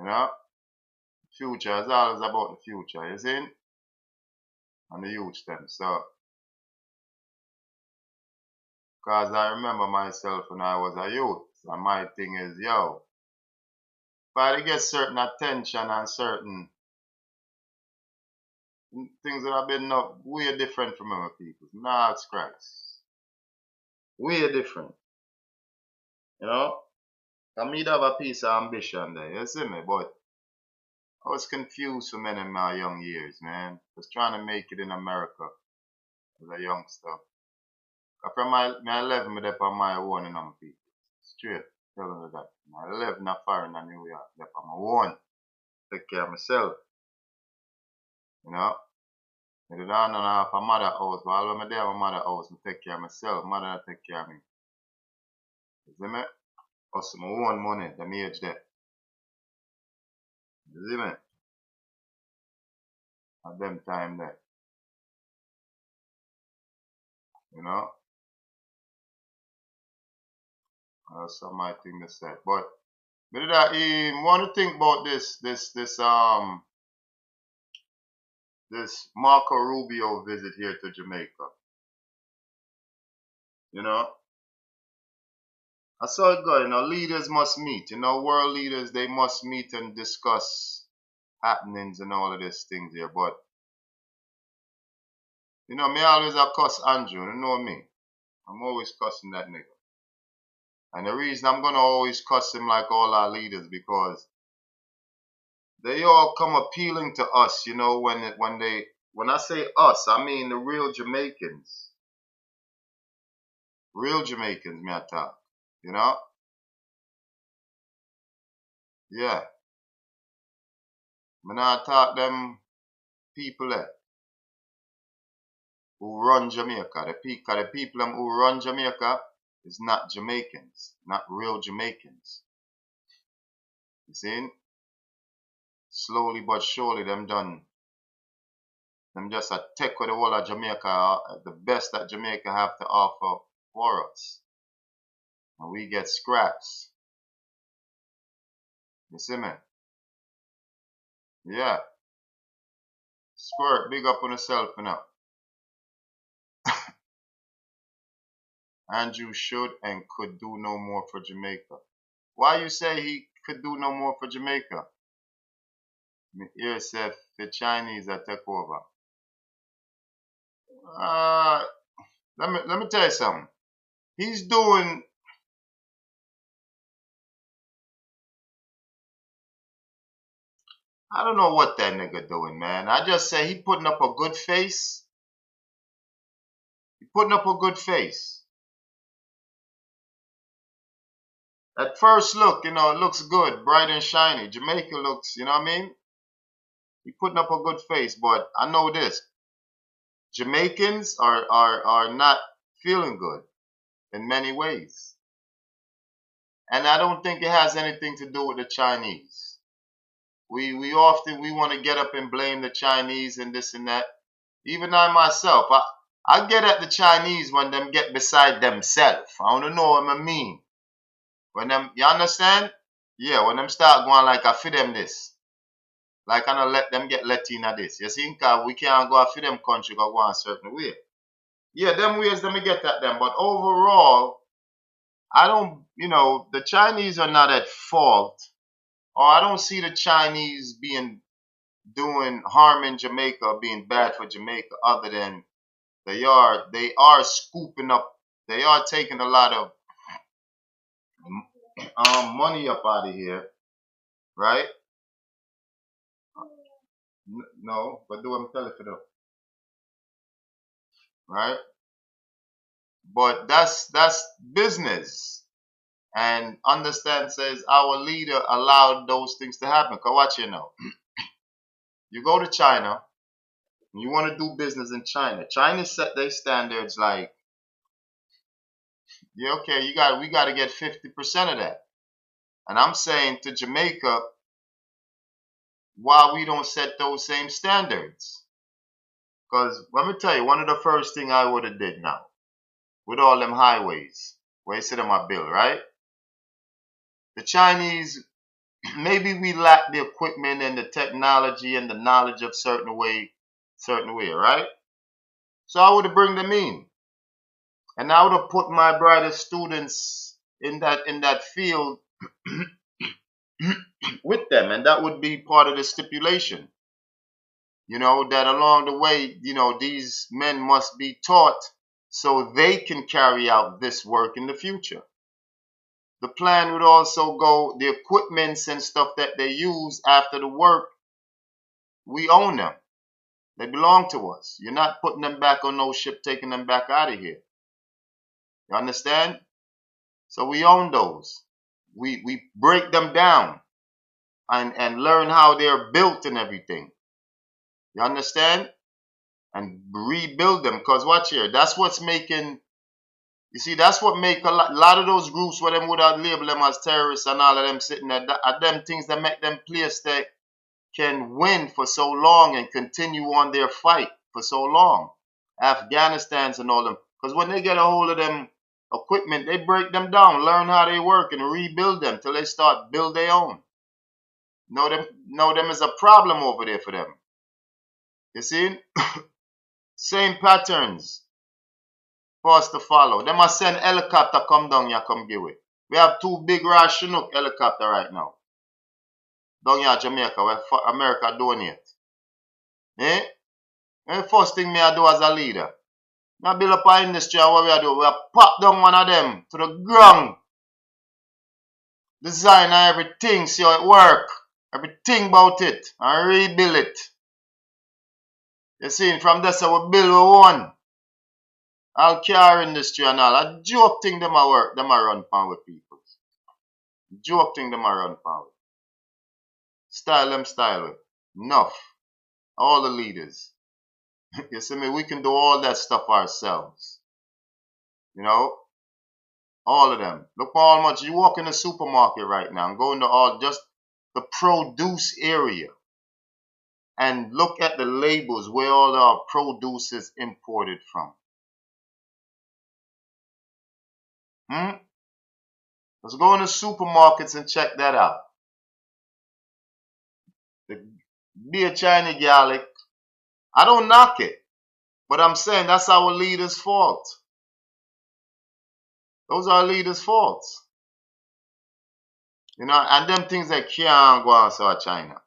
You know? Future is always about the future, you see? And the youth them. So, cause I remember myself when I was a youth. And my thing is, yo, if I get certain attention and certain things that have been not way different from other people. Nah, it's Christ. Way different. You know? I mean, have a piece of ambition there, you see me? But I was confused for many of my young years, man. Was trying to make it in America as a youngster. From my 11, me there on my own and I'm people. Straight. Telling you that. My 11, not foreign in New York. There on my own. Take care of myself. You know? I did on and off a mother house. But all when I there at my mother house, I take care of myself. Mother not take care of me. You see me? Hustle my own money, them age there. You see me? At them time there. You know? That's my thing to say. But did I want to think about this Marco Rubio visit here to Jamaica. You know? I saw it go, you know, leaders must meet. You know, world leaders they must meet and discuss happenings and all of these things here. But you know, me always a cuss Andrew, you know me. I'm always cussing that nigga. And the reason I'm gonna always cuss him like all our leaders because they all come appealing to us, you know, when I say us, I mean the real Jamaicans. Real Jamaicans, me I talk. You know? Yeah. Me not talk them people there who run Jamaica. The people them who run Jamaica is not Jamaicans, not real Jamaicans. You see? Slowly but surely them done. Them just a take with the whole of Jamaica, the best that Jamaica have to offer for us. And we get scraps. You see me? Yeah. Squirt, big up on yourself, you know. Andrew should and could do no more for Jamaica. Why you say he could do no more for Jamaica? Me hear say the Chinese are take over. Uh, let me tell you something. He's doing. I don't know what that nigga doing, man. I just say he putting up a good face. He putting up a good face. At first look, you know, it looks good, bright and shiny. Jamaica looks, you know what I mean? He putting up a good face, but I know this. Jamaicans are not feeling good in many ways. And I don't think it has anything to do with the Chinese. We often we want to get up and blame the Chinese and this and that. Even I myself, I get at the Chinese when them get beside themselves. I want to know what I mean. When them, you understand? Yeah, when them start going like I fit them this. Like I don't let them get Latina this. You see, cause we can't go for them country go a certain way. Yeah, them ways let me get at them. But overall, I don't, you know, the Chinese are not at fault. Or I don't see the Chinese doing harm in Jamaica or being bad for Jamaica other than they are scooping up, they are taking a lot of money up out of here, right? No, but do I'm telling you though, right? But that's business. And understand says our leader allowed those things to happen. Cause watch you know. You go to China, and you want to do business in China. China set their standards like, yeah, okay, we gotta get 50% of that. And I'm saying to Jamaica, why we don't set those same standards? Because let me tell you, one of the first thing I would have did now, with all them highways, where you sit on my bill, right? The Chinese maybe we lack the equipment and the technology and the knowledge of certain way, right? So I would have bring them in, and I would have put my brightest students in that field with them, and that would be part of the stipulation. That along the way, these men must be taught so they can carry out this work in the future. The plan would also go the equipments and stuff that they use after the work, we own them. They belong to us. You're not putting them back on no ship, taking them back out of here. You understand? So we own those. We break them down and learn how they're built and everything. You understand? And rebuild them. Because watch here, that's what's making, you see, that's what make lot of those groups where them would have labeled them as terrorists and all of them sitting there, are them things that make them players that can win for so long and continue on their fight for so long. Afghanistan's and all them. Because when they get a hold of them equipment, they break them down, learn how they work, and rebuild them till they start build their own. Know them is a problem over there for them. You see? Same patterns for us to follow. They must send helicopter come down here, come give it. We have two big Chinook helicopter right now. Down here Jamaica, where America donate. Eh? And the first thing me I do as a leader, I build up an industry, and what we do, we pop down one of them to the ground. Design everything, see how it work. Everything about it, and rebuild it. You see, from there, so we build one. All car industry and all. A joke thing them a work, them a run pan with people. Joke thing them a run pan with. Style with. Enough. All the leaders. You see me, we can do all that stuff ourselves. All of them. Look how much you walk in the supermarket right now and go into just the produce area and look at the labels where all our produce is imported from. Let's go in the supermarkets and check that out. Be a Chinese garlic. I don't knock it, but I'm saying that's our leaders' fault. Those are our leaders' faults. And them things that can't go on so China.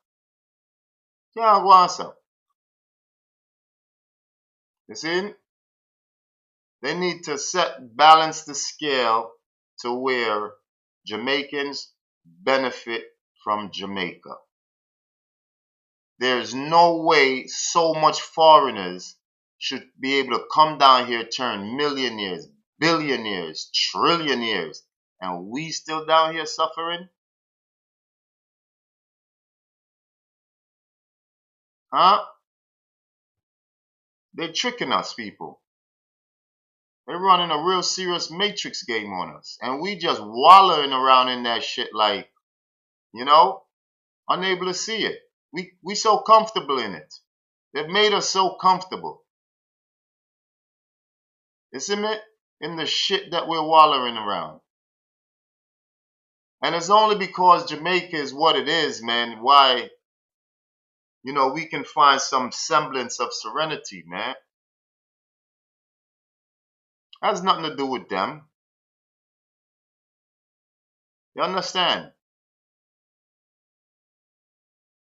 Can't go on so. You see? They need to balance the scale to where Jamaicans benefit from Jamaica. There's no way so much foreigners should be able to come down here, turn millionaires, billionaires, trillionaires, and we still down here suffering? Huh? They're tricking us, people. They're running a real serious matrix game on us. And we just wallowing around in that shit like, unable to see it. We so comfortable in it. They've made us so comfortable. Isn't it? In the shit that we're wallowing around. And it's only because Jamaica is what it is, man, why, we can find some semblance of serenity, man. Has nothing to do with them. You understand?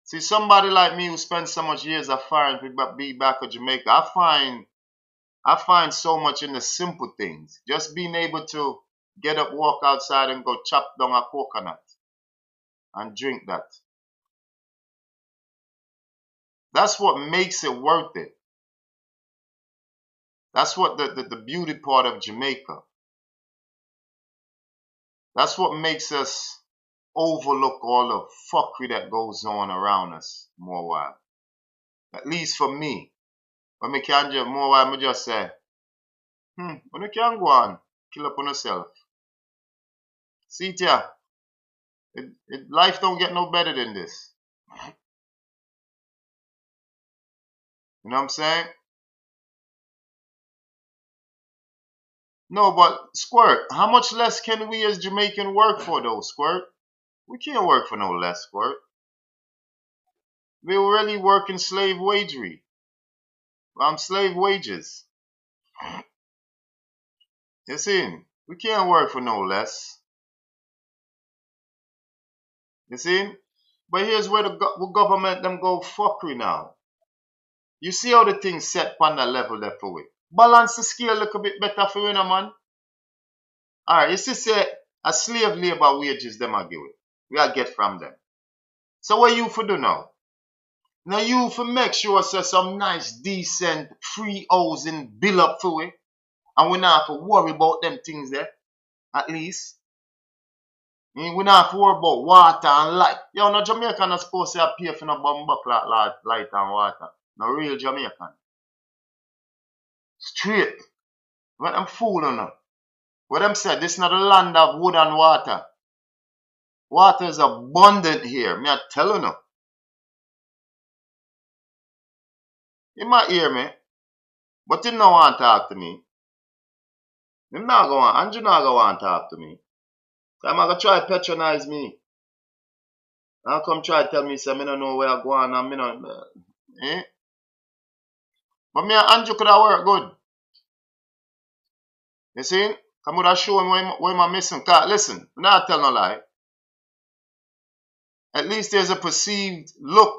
See, somebody like me who spent so much years of foreign to be back in Jamaica, I find so much in the simple things. Just being able to get up, walk outside, and go chop down a coconut and drink that. That's what makes it worth it. That's what the beauty part of Jamaica. That's what makes us overlook all the fuckery that goes on around us more while. At least for me. When me can just more while me just say, when you can go on, kill up on yourself. See it ya. Life don't get no better than this. You know what I'm saying? No, but Squirt, how much less can we as Jamaican work for though, Squirt? We can't work for no less work. We're really working slave wagery. Slave wages. You see? We can't work for no less. You see? But here's where the government them go fuckery now. You see how the thing set on the level there for we. Balance the scale a little bit better for we, no man. Alright, you see say a slave labor wages them a give it. We a get from them. So what you for do now? Now you for make sure say some nice, decent, free housing bill up for we. And we not have to worry about them things there. At least. We not have to worry about water and light. Yo, no Jamaican not supposed to pay for no bumper light and water. No real Jamaican. Straight. What them fooling now? What them said, this is not a land of wood and water. Water is abundant here. Me I tell you now. You might hear me, but you don't want to talk to me. You not go on, and you not go want to talk to me. I'm going to try to patronize me. I'll come try to tell me, say, I don't know where I'm going, and me not, eh? But me and Andrew could have worked good. You see? Come would have show him where I'm missing. Cause listen, I'm not tell no lie. At least there's a perceived look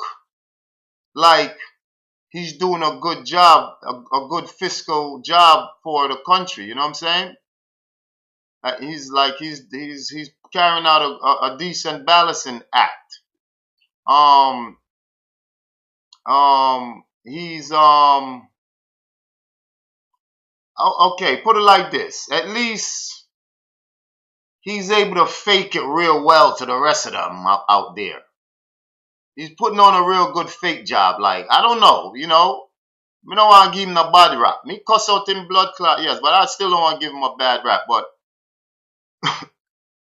like he's doing a good job, a good fiscal job for the country. You know what I'm saying? He's carrying out a decent balancing act. He's okay, put it like this. At least he's able to fake it real well to the rest of them out there. He's putting on a real good fake job. Like, I don't know, you know. I don't want to give him a bad rap. Me cuss out him blood clot, yes, but I still don't want to give him a bad rap. But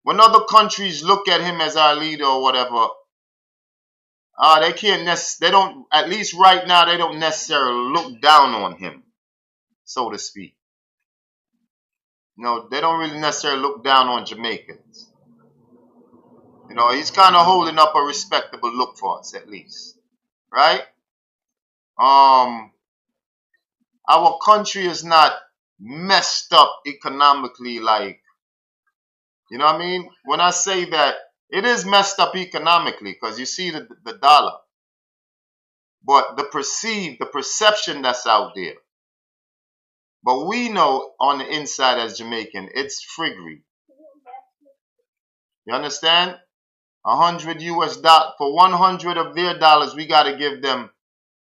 when other countries look at him as our leader or whatever, they can't they don't, at least right now, they don't necessarily look down on him, so to speak. You know, they don't really necessarily look down on Jamaicans. You know, he's kind of holding up a respectable look for us, at least. Right? Our country is not messed up economically like, you know what I mean? When I say that, it is messed up economically because you see the dollar. But the perception that's out there. But we know on the inside as Jamaican, it's friggery. You understand? $100 for 100 of their dollars, we got to give them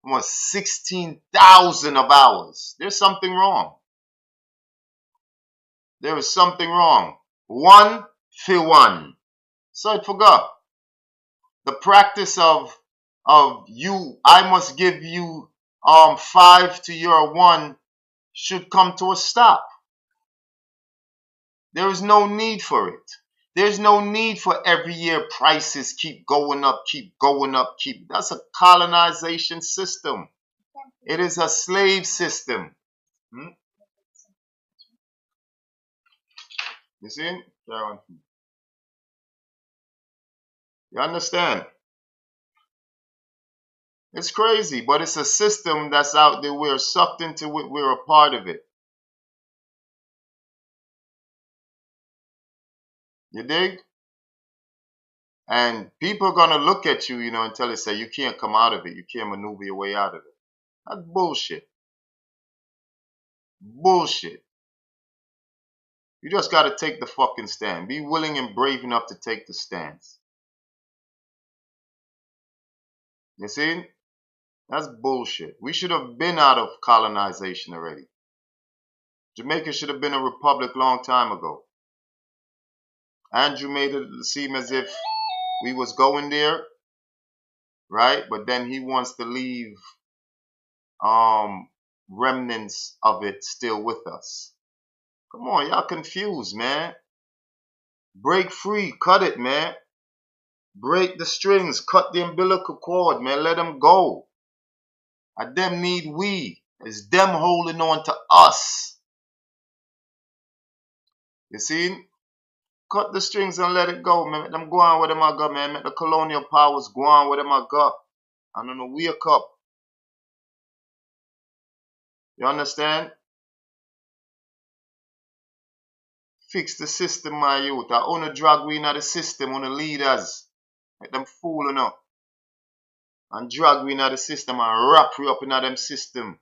almost 16,000 of ours. There's something wrong. There is something wrong. One for one. So I forgot. The practice of you, I must give you 5 to your 1 should come to a stop. There is no need for it. There's no need for every year prices keep going up, That's a colonization system. It is a slave system. You see? You understand? It's crazy, but it's a system that's out there. We're sucked into it. We're a part of it. You dig? And people are going to look at you, you know, until they say you can't come out of it. You can't maneuver your way out of it. That's bullshit. Bullshit. You just got to take the fucking stand. Be willing and brave enough to take the stance. You see? That's bullshit. We should have been out of colonization already. Jamaica should have been a republic long time ago. Andrew made it seem as if we was going there, right? But then he wants to leave remnants of it still with us. Come on, y'all confused, man. Break free, cut it, man. Break the strings, cut the umbilical cord, man. Let them go. And them need we. It's them holding on to us. You see? cut the strings and let it go, man. Make them go on where them a go, man. Make the colonial powers go on where them a go. And then wake up. You understand? Fix the system, my youth. I own a drag we in the system, on the leaders. Make them fool enough. And drag we in the system and wrap we up in them system.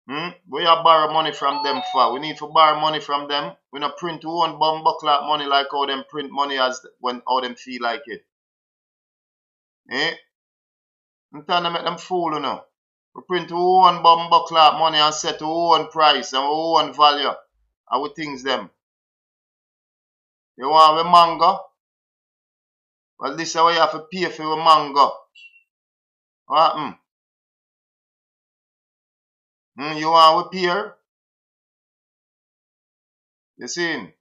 Where you borrow money from them for? We need to borrow money from them. We not print one bomb buckler money like how them print money as when how them feel like it. I'm trying to make them fool, you know. We print one bomb buckler money and set one price and one value. How we things them. You want we mango? Well, this is how you have to pay for your mango. What? You want we peer? You see?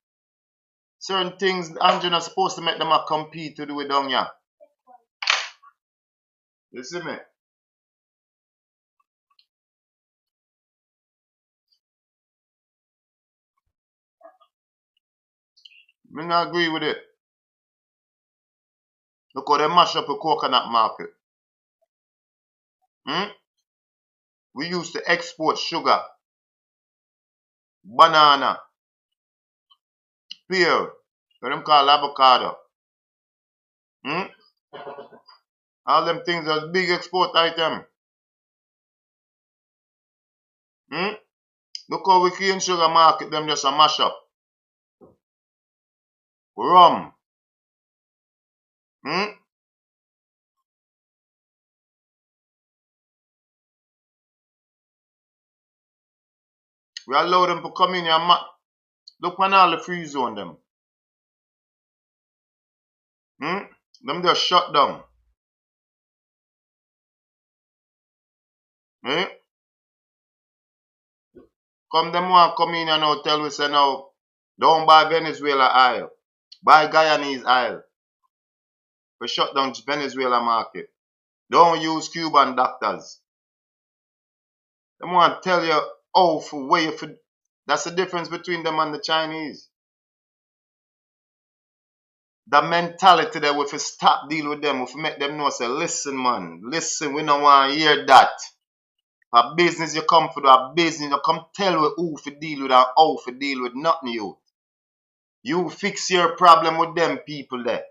Certain things Andrew not supposed to make them a compete to do it down here. You see me? Me not agree with it. Look how they mash up the coconut market. We used to export sugar, banana, pear, what them call avocado. All them things are big export item. Look how we clean sugar market, them just a mash up. Rum. We allow them to come in and look on all the free zone them. Them just shut down. Come them want come in and now tell we say now, don't buy Venezuela oil. Buy Guyanese oil. We shut down Venezuela market. Don't use Cuban doctors. Them want to tell you how for way for. That's the difference between them and the Chinese. The mentality that we stop deal with them, we make them know say, listen man, listen, we don't want to hear that. A business you come for, a business you come tell we who to deal with and how to deal with, nothing you. You fix your problem with them people there.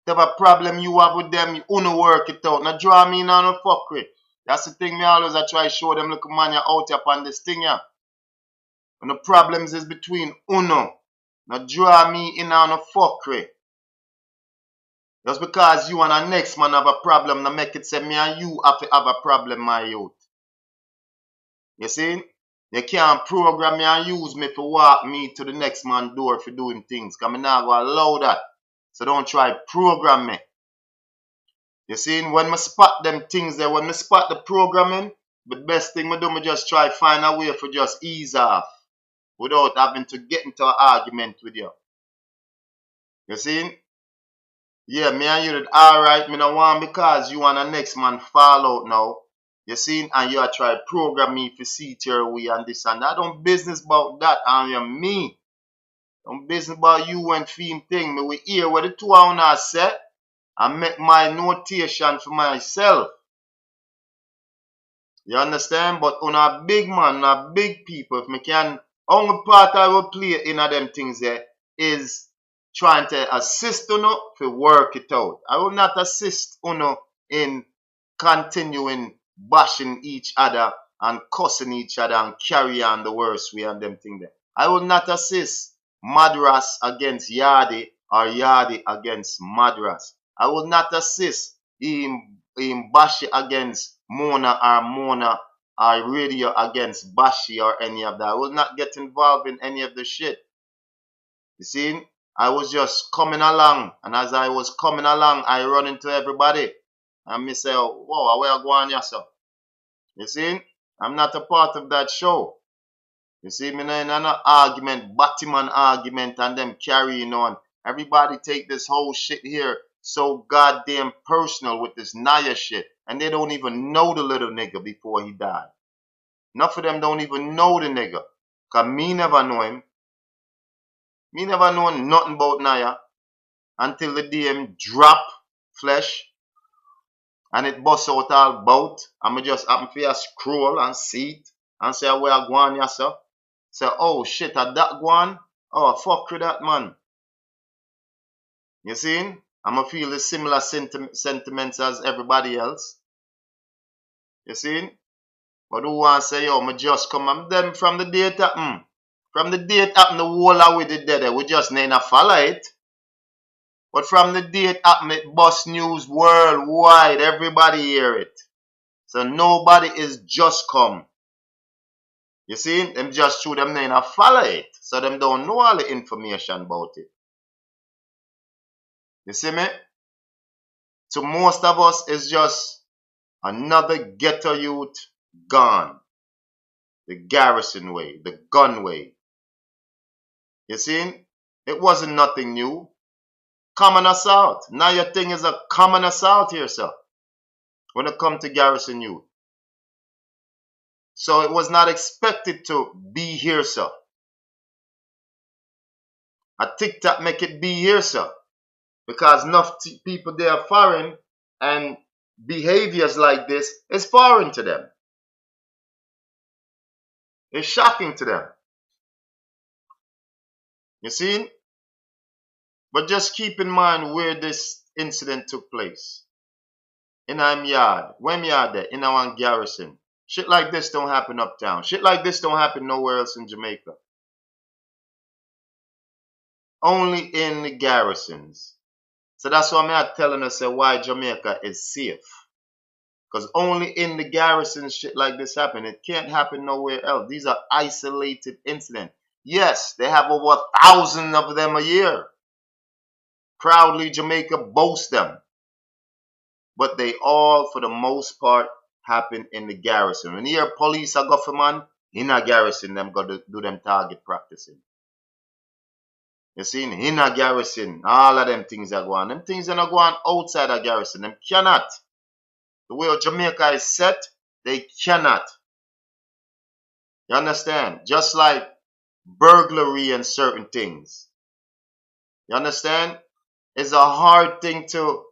If a problem you have with them, you wanna work it out. Now draw me in on no fuckery. That's the thing me always I try show them look man you out here upon this thing here. And the problems is between uno. Now draw me in on no fuckery. Just because you and the next man have a problem, now make it say me and you have to have a problem, my youth. You see? You can't program me and use me to walk me to the next man's door for doing things. Because I'm not going to allow that. So don't try program me. You see? When I spot them things there, when I spot the programming, the best thing I do, I just try find a way for just ease off. Without having to get into an argument with you. You see? Yeah, me and you did alright. Me no want because you and the next man fall out now. You see? And you are trying to program me for see it your way and this and that. I don't business about that. I am me. Don't business about you and Fim thing. Me we hear what the two I say and make my notation for myself. You understand? But on a big man, on a big people, if me can, only part I will play in them things there is trying to assist Uno to work it out. I will not assist Uno in continuing bashing each other and cussing each other and carry on the worst way and them things there. I will not assist Madras against Yardi or Yardi against Madras. I will not assist him Bashi against Mona or Mona or Radio against Bashi or any of that. I will not get involved in any of the shit. You see? I was just coming along, and as I was coming along, I run into everybody. And me say, whoa, where you going yourself? You see? I'm not a part of that show. You see, me not in an argument, Batman argument, and them carrying on. Everybody take this whole shit here so goddamn personal with this Naya shit. And they don't even know the little nigga before he died. Enough of them don't even know the nigga. Because me never know him. Me never know nothing about Naya until the day him drop flesh and it bust out all bout. And me just happen to scroll and see it and say where I go on yourself. Say, oh shit, at that go on? Oh fuck with that man. You see? I'ma feel the similar sentiments as everybody else. You see? But who want to say, yo, me just come and them from the date happen. From the date happen, the whole of we did there. We just need to follow it. But from the date happen, it bust news worldwide. Everybody hear it. So nobody is just come. You see? Them just through them need to follow it. So them don't know all the information about it. You see me? To most of us, it's just another ghetto youth gone. The garrison way, the gun way. You see? It wasn't nothing new. Common assault. Now your thing is a common assault here, sir. When it comes to garrison youth. So it was not expected to be here, sir. A TikTok make it be here, sir. Because enough people they are foreign and behaviors like this is foreign to them. It's shocking to them. You see? But just keep in mind where this incident took place. In our yard. When yard there? In our garrison. Shit like this don't happen uptown. Shit like this don't happen nowhere else in Jamaica. Only in the garrisons. So that's why I'm telling us why Jamaica is safe. Because only in the garrisons shit like this happen. It can't happen nowhere else. These are isolated incidents. Yes, they have over 1,000 of them a year. Proudly Jamaica boasts them. But they all, for the most part, happen in the garrison. When you hear police or government, in a garrison, them got to do them target practicing. You see, in a garrison, all of them things are going. Them things are not going outside a garrison. Them cannot. The way Jamaica is set, they cannot. You understand? Just like burglary and certain things. You understand? It's a hard thing to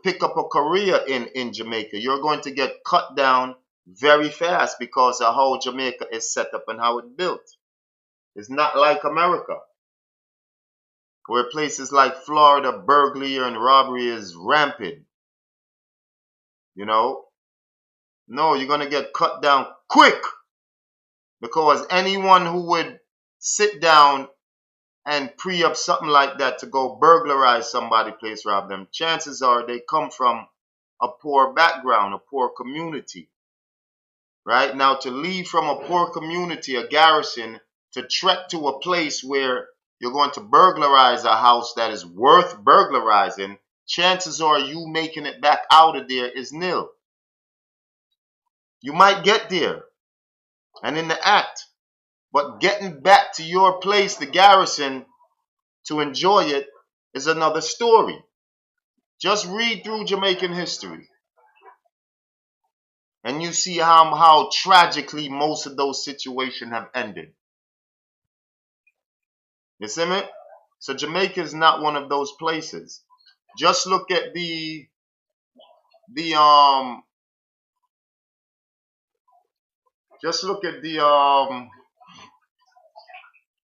pick up a career in Jamaica. You're going to get cut down very fast because of how Jamaica is set up and how it's built. It's not like America, where places like Florida, burglary and robbery is rampant. You know? No, you're going to get cut down quick because anyone who would sit down and pre up something like that to go burglarize somebody, place rob them, chances are they come from a poor background, a poor community. Right? Now, to leave from a poor community, a garrison, to trek to a place where you're going to burglarize a house that is worth burglarizing, chances are you making it back out of there is nil. You might get there and in the act, but getting back to your place, the garrison, to enjoy it is another story. Just read through Jamaican history and you see how tragically most of those situations have ended. You see me? So Jamaica is not one of those places. Just look at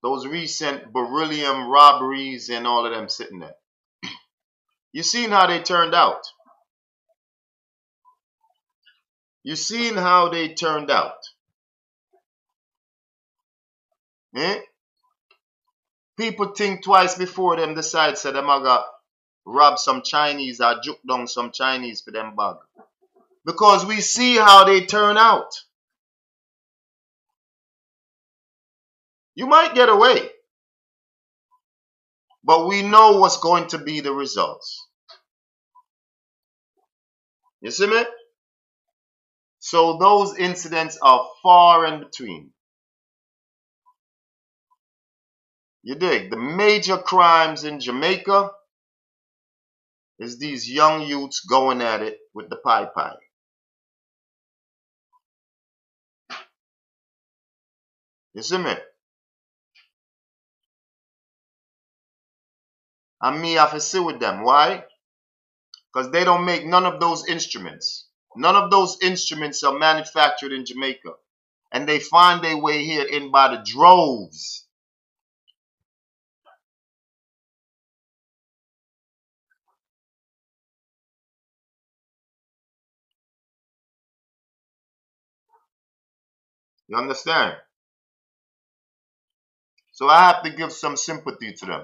those recent beryllium robberies and all of them sitting there. You seen how they turned out. You seen how they turned out. Eh? People think twice before them decide say them got rob some Chinese or juke down some Chinese for them bag. Because we see how they turn out. You might get away. But we know what's going to be the results. You see me? So those incidents are far in between. You dig? The major crimes in Jamaica is these young youths going at it with the pie. You see me? And me have to sit with them. Why? Because they don't make none of those instruments. None of those instruments are manufactured in Jamaica. And they find their way here in by the droves. You understand? So I have to give some sympathy to them.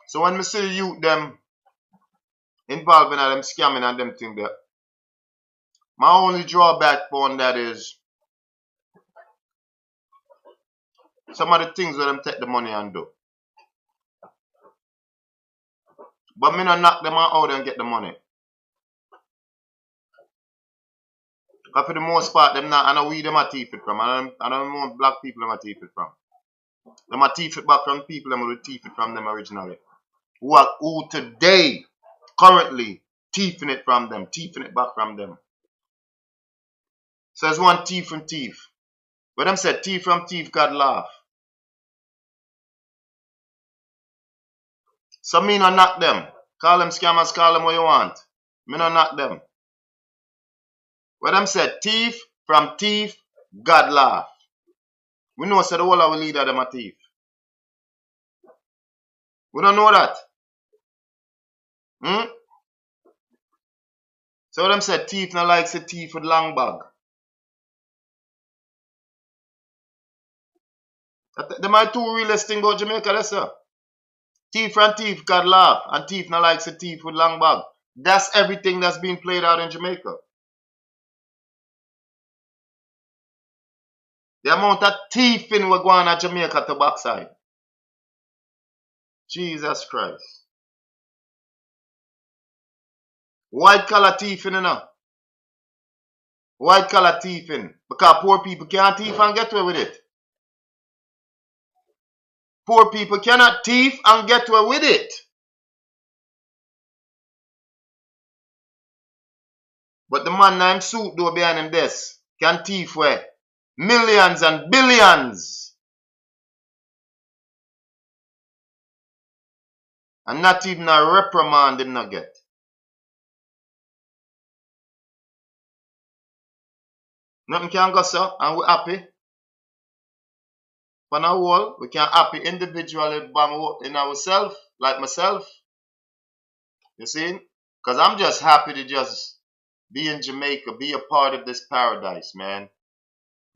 So when I see the youth them involved in them scamming and them thing there, my only drawback on that is some of the things where them take the money and do. But me not knock them out and get the money. But for the most part, them not, I know we them a thief it from. I don't know black people them a thief it from. Them a thief it back from people them who thief it from them originally. Who today, currently, thiefing it from them, thiefing it back from them. So there's one thief from thief. But them said thief from thief, God laugh. So me not knock them. Call them scammers, call them what you want. Me not knock them. But them said thief from thief, God laugh. We know said the whole of our leader them a thief. We don't know that. Hmm? So them said thief not likes a thief with long bag. Them are two realest thing about Jamaica, that's sir. Thief and thief, God laugh. And thief not likes a thief with long bag. That's everything that's being played out in Jamaica. The amount of thieving we're going at Jamaica to backside. Jesus Christ. White collar thieving, you know. White collar thieving. Because poor people can't thief and get away with it. Poor people cannot thief and get away with it. But the man named suit though behind him desk can thief where millions and billions. And not even a reprimand him not get. Nothing can go so and we're happy. On our wall, we can happy individually in ourselves, like myself. You see? Because I'm just happy to just be in Jamaica, be a part of this paradise, man.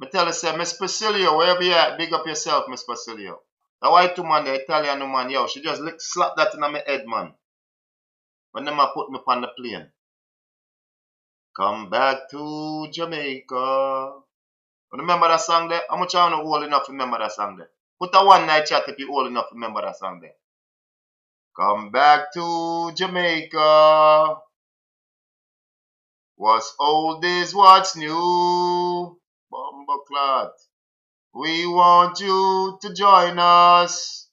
Me tell you, say, Miss Basilio, wherever you at, big up yourself, Miss Basilio. The white woman, the Italian woman, yo, she just slap that in my head, man. When them a put me on the plane. Come back to Jamaica. Remember that song there? How much I know old enough to remember that song there? Put a one night chat if you old enough to remember that song there. Come back to Jamaica. What's old is what's new. Bumbleclot. We want you to join us.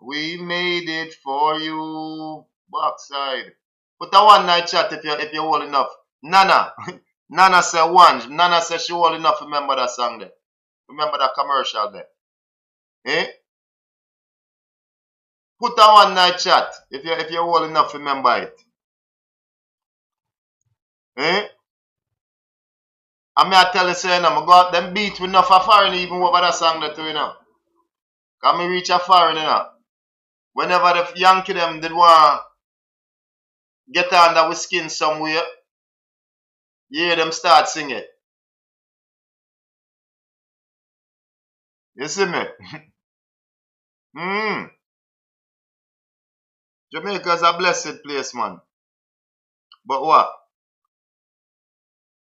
We made it for you. Backside. Put a one night chat if you're old enough. Nana. Nana said one. Nana said she old enough to remember that song there. Remember that commercial there. Eh? Put a one night chat if you're old enough to remember it. Eh? And me I tell you say you know, I go out them beat with enough of foreign even over that song there too, you know. Cause me reach a foreign, you know. Whenever the Yankee them did want get under with skin somewhere, you hear them start singing. You see me? Jamaica's a blessed place, man. But what?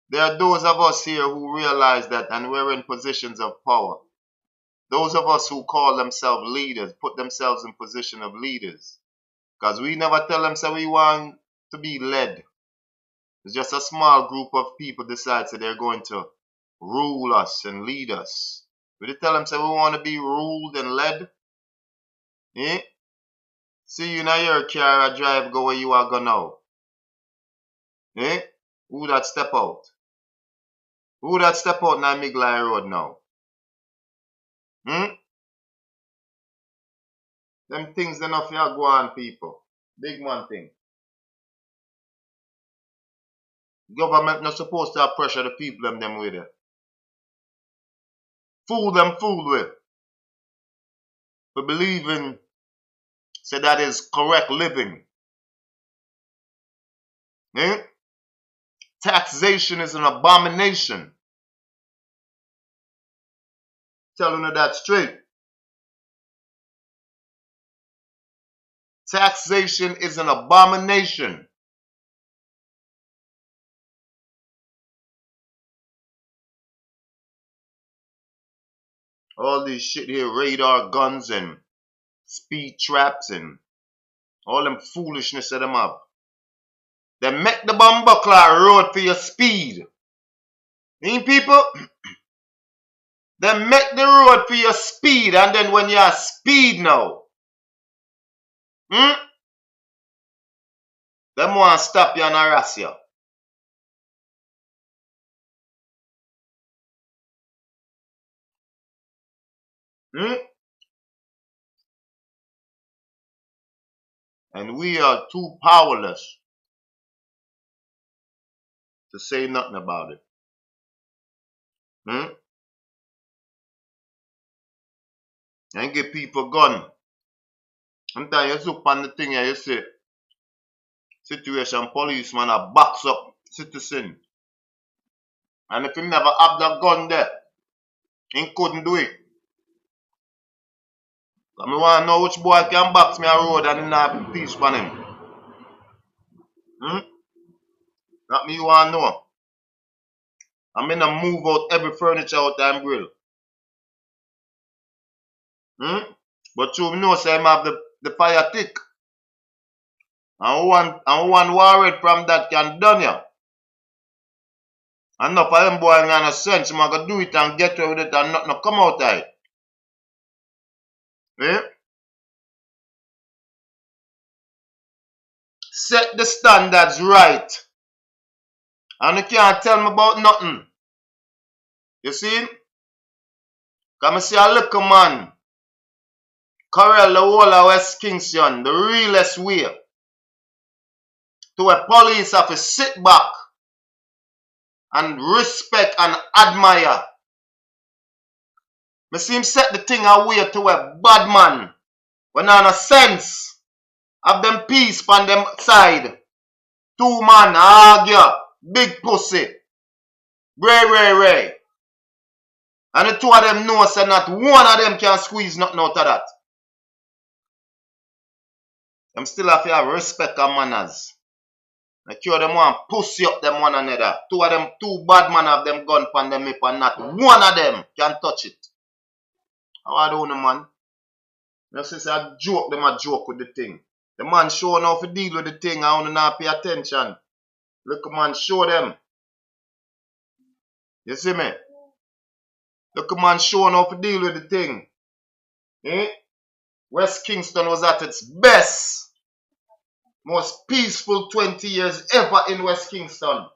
There are those of us here who realize that and we're in positions of power. Those of us who call themselves leaders, put themselves in position of leaders. Because we never tell them say we want to be led. It's just a small group of people decide that they're going to rule us and lead us. We tell them say we want to be ruled and led. Eh? See you in your car, I drive, go where you are going now. Eh? Who that step out? Who that step out na Miglai Road now? Them things they not for go on people. Big man thing. Government not supposed to have pressure the people them with it. Fool them fool with. For believing say that is correct living. Taxation is an abomination. Telling her that straight. Taxation is an abomination. All this shit here, radar guns and speed traps and all them foolishness that them have. They make the Bumbuckler road for your speed. People? They make the road for your speed, and then when you're speed now, them want to stop you and harass you. And we are too powerless to say nothing about it. And give people gun. Sometimes you look on the thing and you say, situation policeman a box up citizen. And if he never have that gun there, he couldn't do it. I want to know which boy can box me a road and he not impeach on him. That me want to know. I'm going to move out every furniture out and grill. But you know say I have the fire tick. And one worried from that can done you. And enough of them boy ain't got no sense. I'm going to do it and get away with it and nothing come out of it. Set the standards right. And you can't tell me about nothing. You see? Come and see a little man. Corral the whole of West Kingston, the realest way. To a police have to sit back and respect and admire. Me see him set the thing away to a bad man. When on a sense of them peace on them side. Two man argue. Big pussy. Ray. And the two of them know say not one of them can squeeze nothing out of that. Them still have to have respect and manners. Like you them want pussy up them one another. Two of them, two bad man have them gun pan them hip and not one of them can touch it. How I don't know, man. You see, I joke them a joke with the thing. The man showing how to deal with the thing, I want to not pay attention. Look, man, show them. You see me? Look, man, showing how to deal with the thing. West Kingston was at its best. Most peaceful 20 years ever in West Kingston.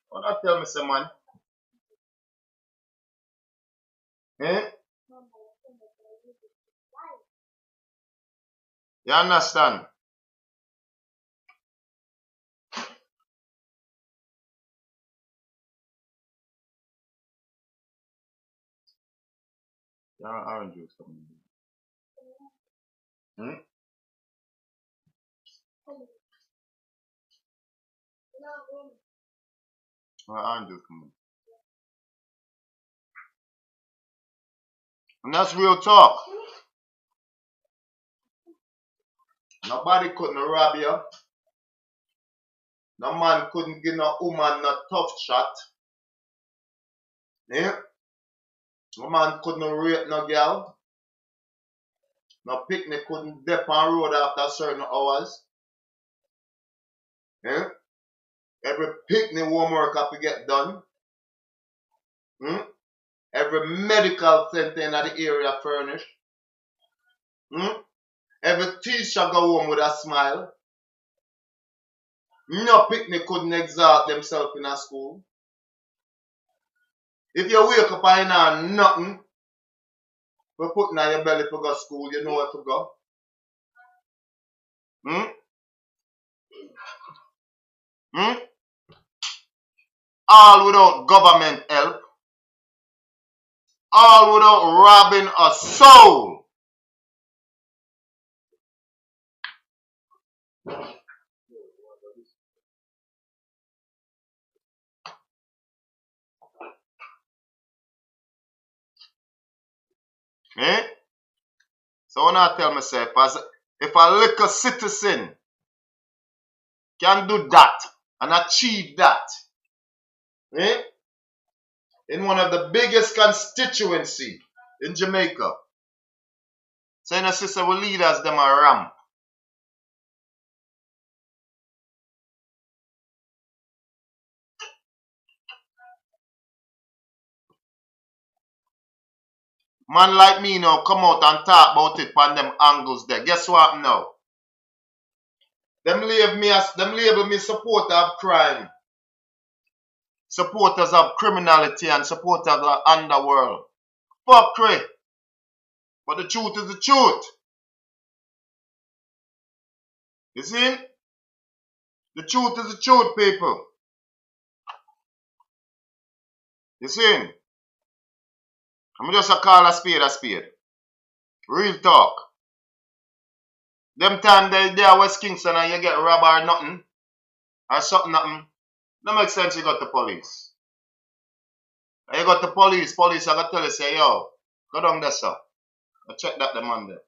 What that tell me, say, man? You understand? Yeah, orange juice coming. Orange juice coming. And that's real talk. Nobody couldn't rob you. No man couldn't give no woman no tough shot. No man couldn't rape no girl. No picnic couldn't dip on road after certain hours. Every picnic homework have to get done. Every medical center in the area furnished. Every teacher go home with a smile. No picnic couldn't exalt themselves in a school. If you wake up and you know nothing, we putting on your belly for go school, you know where to go. Hmm? Hmm? All without government help. All without robbing a soul. Eh? So when I tell myself, if a little citizen can do that and achieve that, eh? In one of the biggest constituency in Jamaica, so in a sister will lead us them a ramp. Man like me now come out and talk about it on them angles there. Guess what now? Them label me supporter of crime, supporters of criminality and supporters of the underworld. Fuckery. But the truth is the truth. You see? The truth is the truth, people. You see? I'm just a call a spade a spade. Real talk. Them time they are West Kingston and you get robbed or nothing, or something nothing, no make sense you got the police. And you got the police are gonna tell you, say, yo, go down there, sir. I check that the man there.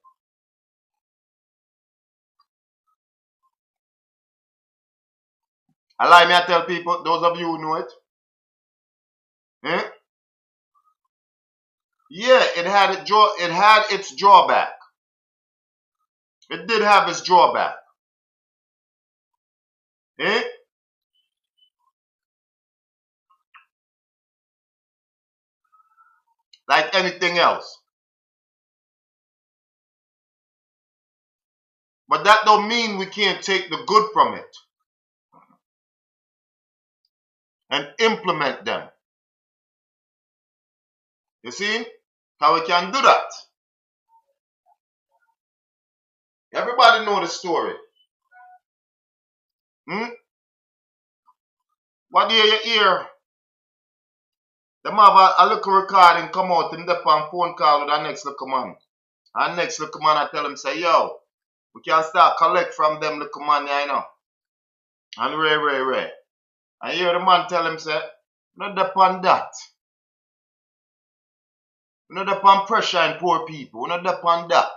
Allow me to tell people, those of you who know it. Eh? Yeah, it had its drawback. It did have its drawback. Eh? Like anything else. But that don't mean we can't take the good from it and implement them. You see how we can do that? Everybody know the story. Hmm? What do you hear? Them have a little recording come out and they on phone call with the next little man. And next little man I tell him, say, yo, we can start collect from them little man, you know. And Ray. And you hear the man tell him, say, not depend that. We not depend pressure in poor people. We not depend that.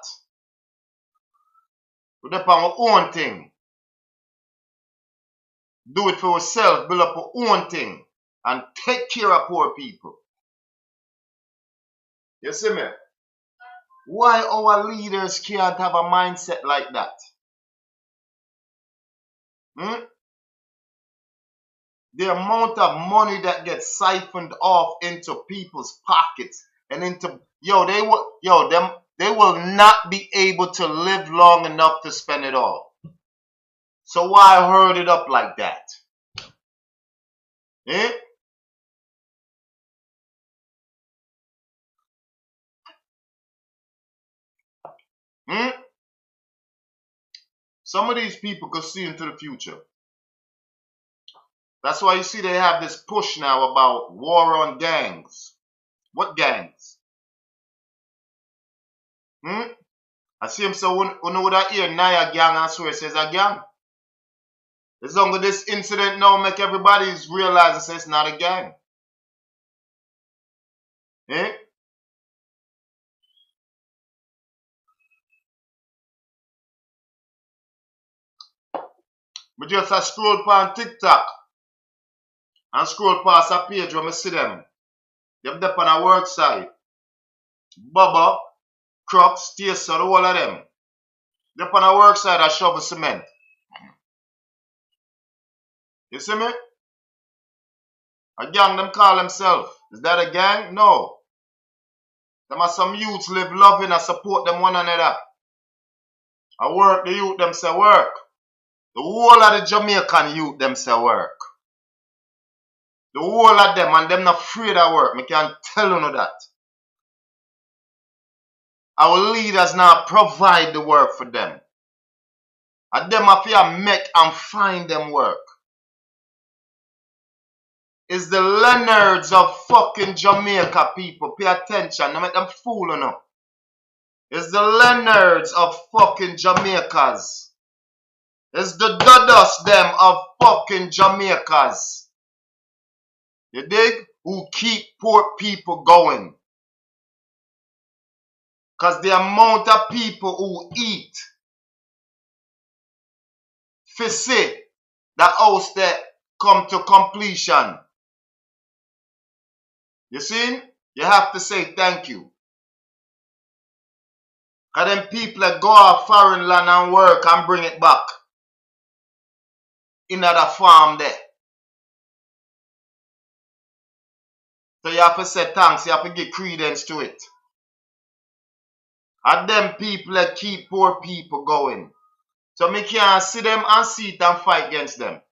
We depend our own thing. Do it for ourselves, build up our own thing. And take care of poor people. You see me? Why our leaders can't have a mindset like that? Hmm? The amount of money that gets siphoned off into people's pockets and into they will not be able to live long enough to spend it all. So why herd it up like that? Eh? Hmm? Some of these people could see into the future. That's why you see they have this push now about war on gangs. What gangs? Hmm? I see him say, who know that here, Naya gang, and swear says a gang. As long as this incident now make everybody realize and say it's not a gang. Eh? But just I scroll past TikTok and scroll past a page where I see them. Them up on a work site. Bubba, Crocs, Stayso, the whole of them. They up on a work site and shovel cement. You see me? A gang them call themselves. Is that a gang? No. Them are some youths live loving and support them one another. I work, the youth them say work. The whole of the Jamaican youth them say work. The whole of them, and them not afraid of work. I can tell you that. Our leaders now provide the work for them. And them have to make and find them work. It's the Leonards of fucking Jamaica, people. Pay attention. Don't make them fool enough. It's the Leonards of fucking Jamaicas. It's the Dudas them of fucking Jamaicas. You dig? Who keep poor people going. Because the amount of people who eat, for see, the house that come to completion. You see? You have to say thank you. Because them people that go off foreign land and work and bring it back. In the farm there. So you have to say thanks. You have to give credence to it. And them people that keep poor people going. So me can't see them and sit and fight against them.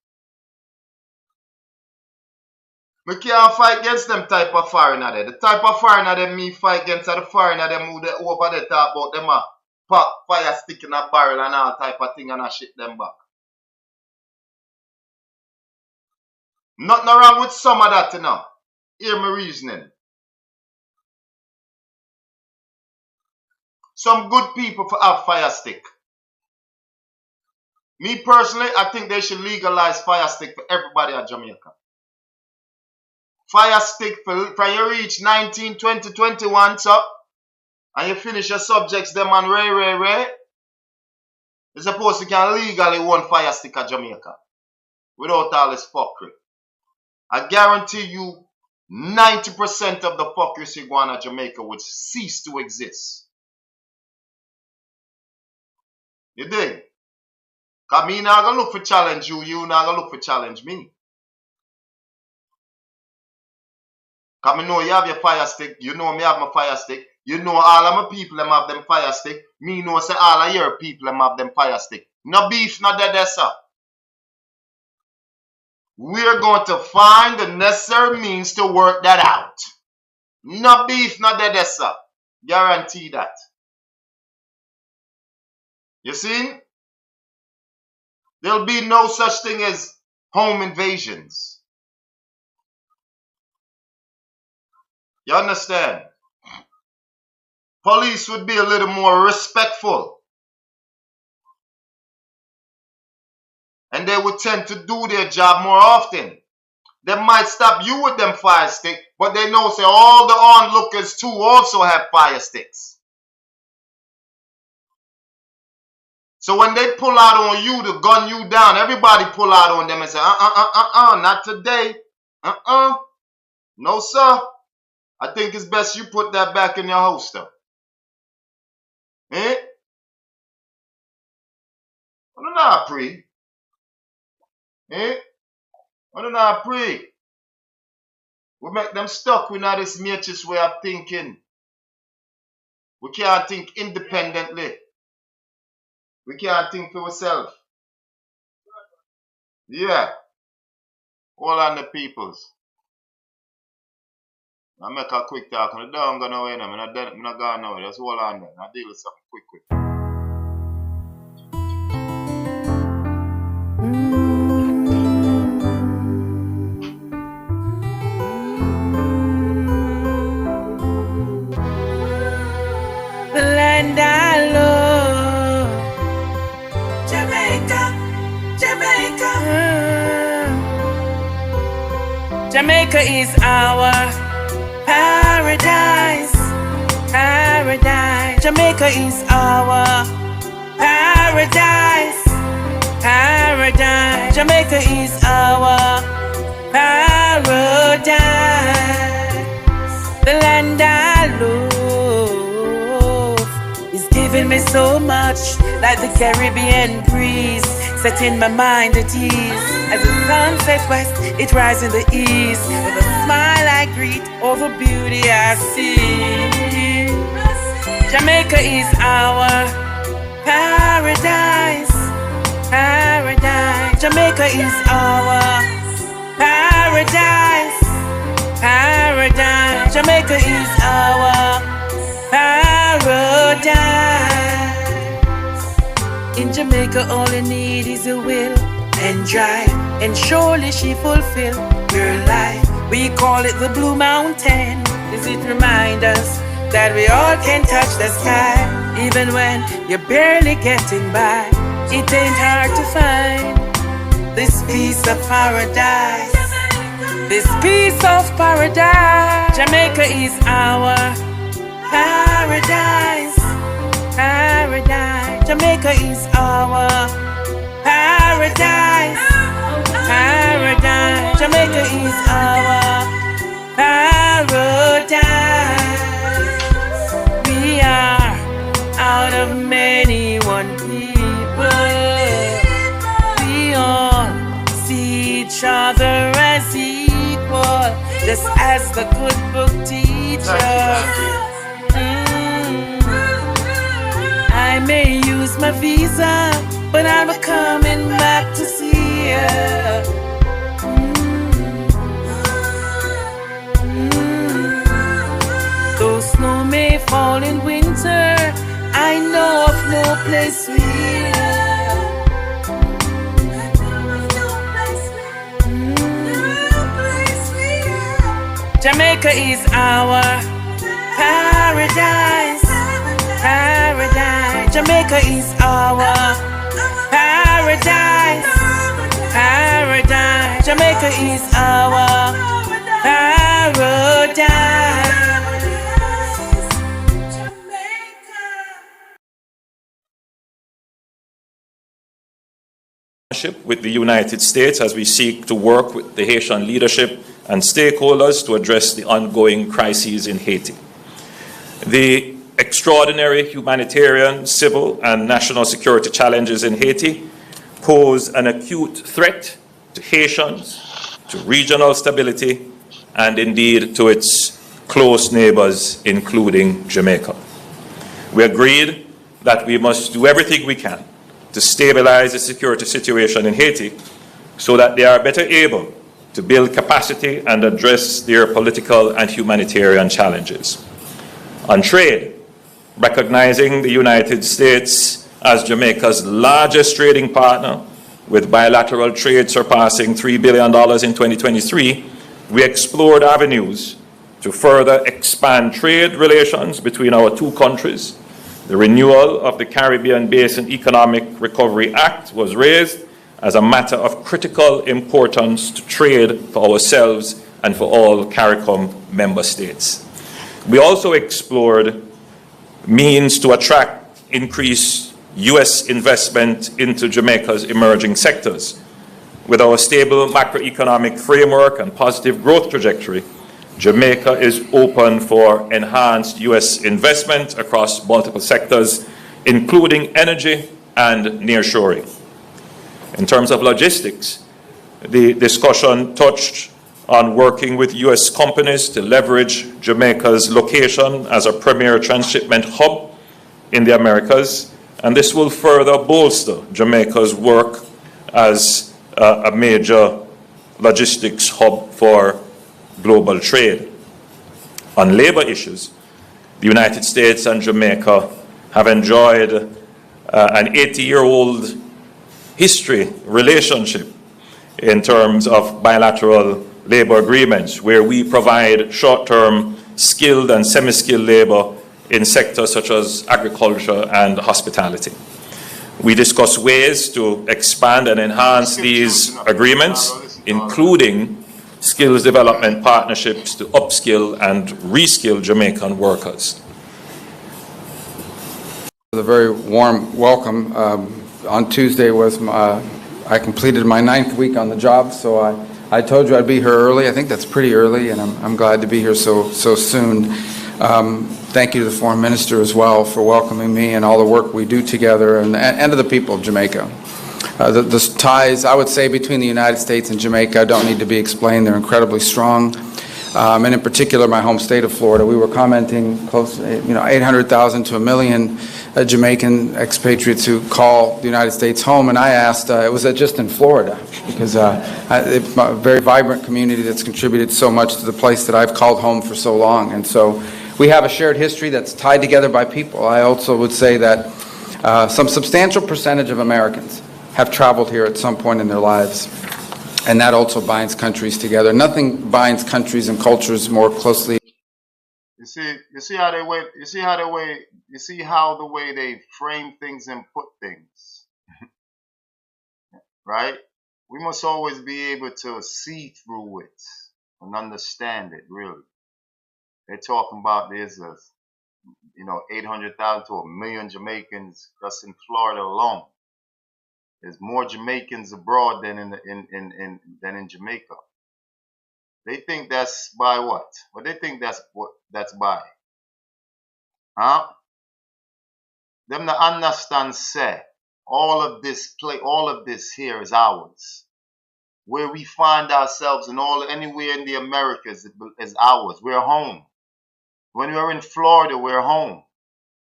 We can't fight against them type of foreigner there. The type of foreigner them me fight against are the foreigner them who they over there talk about them a pop fire stick in a barrel and all type of thing and a shit them back. Nothing wrong with some of that, you know. Hear my reasoning. Some good people for have fire stick. Me personally, I think they should legalize fire stick for everybody at Jamaica. Fire stick for you reach 19, 20, 21, so, and you finish your subjects them and ray. You're supposed to can legally own fire stick at Jamaica. Without all this fuckery. I guarantee you 90% of the fuckery going at Jamaica would cease to exist. You dig? Because me not going to look for challenge you not going to look for challenge me. Because I know you have your fire stick, you know me have my fire stick, you know all of my people them have them fire stick, me know say all of your people them have them fire stick. No beef, no dead, sir. We're going to find the necessary means to work that out. No beef, no dead, sir. Guarantee that. You see? There'll be no such thing as home invasions. You understand? Police would be a little more respectful. And they would tend to do their job more often. They might stop you with them fire sticks, but they know say all the onlookers too also have fire sticks. So when they pull out on you to gun you down, everybody pull out on them and say, not today. No, sir. I think it's best you put that back in your holster. Eh? I don't know, pre. Eh? I don't know, pre. We make them stuck with this matrix way of thinking. We can't think independently. We can't think for ourselves. Yeah. All on the peoples. I make a quick talk. I don't go nowhere now. I'm not going nowhere. Just hold on there. I deal with something quick. The land I love, Jamaica, Jamaica. Jamaica is our paradise, paradise. Jamaica is our paradise, paradise. Jamaica is our paradise. The land I love is giving me so much, like the Caribbean breeze, setting my mind at ease. As the sun sets west, it rises in the east. With a smile I greet over beauty I see. Jamaica is our paradise, paradise. Jamaica is our paradise, paradise. Jamaica is our paradise. In Jamaica, all you need is a will and drive, and surely she fulfill your life. We call it the Blue Mountain. Does it remind us that we all can touch the sky, even when you're barely getting by? It ain't hard to find this piece of paradise. This piece of paradise. Jamaica is our paradise. Paradise. Jamaica is our paradise. Paradise. Jamaica is our paradise. We are out of many one people. We all see each other as equal, just as the good book teaches. I may use my visa, but I'm coming back to see ya. Though snow may fall in winter, I know of no place sweeter. Jamaica is our paradise. Paradise. Jamaica is our paradise. Paradise. Jamaica is our paradise. With the United States as we seek to work with the Haitian leadership and stakeholders to address the ongoing crises in Haiti. The extraordinary humanitarian, civil, and national security challenges in Haiti pose an acute threat to Haitians, to regional stability, and indeed to its close neighbors, including Jamaica. We agreed that we must do everything we can to stabilize the security situation in Haiti so that they are better able to build capacity and address their political and humanitarian challenges. On trade, recognizing the United States as Jamaica's largest trading partner, with bilateral trade surpassing $3 billion in 2023, we explored avenues to further expand trade relations between our two countries. The renewal of the Caribbean Basin Economic Recovery Act was raised as a matter of critical importance to trade for ourselves and for all CARICOM member states. We also explored means to attract increased U.S. investment into Jamaica's emerging sectors. With our stable macroeconomic framework and positive growth trajectory, Jamaica is open for enhanced U.S. investment across multiple sectors, including energy and nearshoring. In terms of logistics, the discussion touched on working with U.S. companies to leverage Jamaica's location as a premier transshipment hub in the Americas, and this will further bolster Jamaica's work as a major logistics hub for global trade. On labor issues, the United States and Jamaica have enjoyed an 80-year-old history relationship in terms of bilateral labor agreements, where we provide short-term skilled and semi-skilled labor in sectors such as agriculture and hospitality. We discuss ways to expand and enhance these agreements, including skills development partnerships to upskill and reskill Jamaican workers. A very warm welcome. On Tuesday I completed my 9th week on the job, so I told you I'd be here early. I think that's pretty early, and I'm glad to be here so soon. Thank you to the Foreign Minister as well for welcoming me and all the work we do together, and to the people of Jamaica. The ties, I would say, between the United States and Jamaica don't need to be explained. They're incredibly strong. and in particular my home state of Florida. We were commenting close, 800,000 to 1 million Jamaican expatriates who call the United States home, and I asked, was that just in Florida? Because it's a very vibrant community that's contributed so much to the place that I've called home for so long, and so we have a shared history that's tied together by people. I also would say that some substantial percentage of Americans have traveled here at some point in their lives, and that also binds countries together. Nothing binds countries and cultures more closely. You see how the way they frame things and put things, right? We must always be able to see through it and understand it. Really, they're talking about there's 800,000 to 1 million Jamaicans just in Florida alone. There's more Jamaicans abroad than in Jamaica. They think that's by what? What they think that's by? Huh? Them to understand say all of this here is ours. Where we find ourselves anywhere in the Americas is ours. We're home. When we're in Florida, we're home.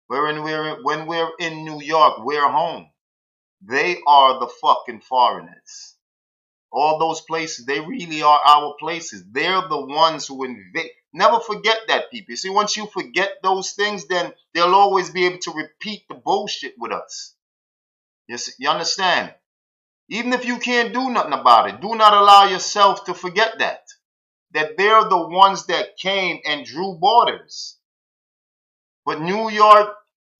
When we're in New York, we're home. They are the fucking foreigners. All those places, they really are our places. They're the ones who invade. Never forget that, people. You see, once you forget those things, then they'll always be able to repeat the bullshit with us. You understand? Even if you can't do nothing about it, do not allow yourself to forget that they're the ones that came and drew borders. But New York,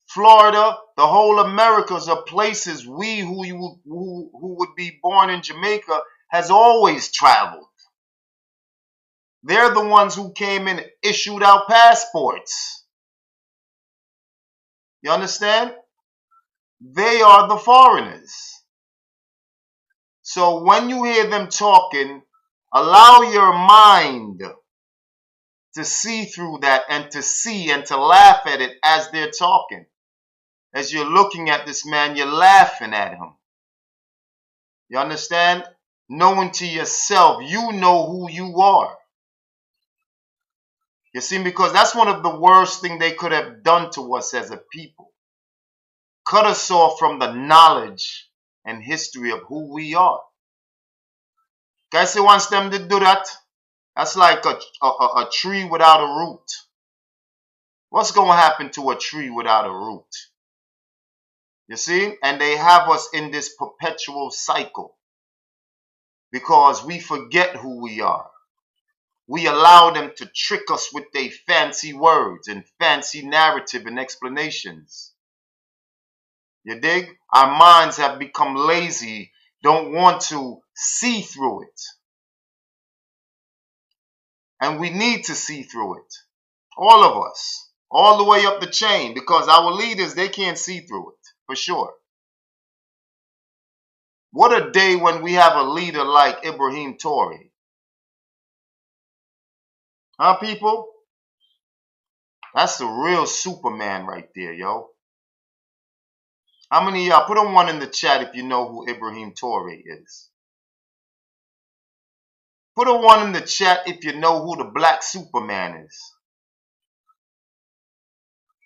Florida, the whole Americas are places we who would be born in Jamaica has always traveled. They're the ones who came and issued out passports. You understand? They are the foreigners. So when you hear them talking, allow your mind to see through that and to see and to laugh at it as they're talking. As you're looking at this man, you're laughing at him. You understand? Knowing to yourself, you know who you are. You see, because that's one of the worst things they could have done to us as a people. Cut us off from the knowledge and history of who we are. Guys, who wants them to do that? That's like a tree without a root. What's going to happen to a tree without a root? You see? And they have us in this perpetual cycle because we forget who we are. We allow them to trick us with their fancy words and fancy narrative and explanations. You dig? Our minds have become lazy, don't want to see through it. And we need to see through it. All of us. All the way up the chain. Because our leaders, they can't see through it. For sure. What a day when we have a leader like Ibrahim Toure. Huh, people? That's the real Superman right there, yo. How many of y'all, put a 1 in the chat if you know who Ibrahim Toure is. Put a 1 in the chat if you know who the Black Superman is.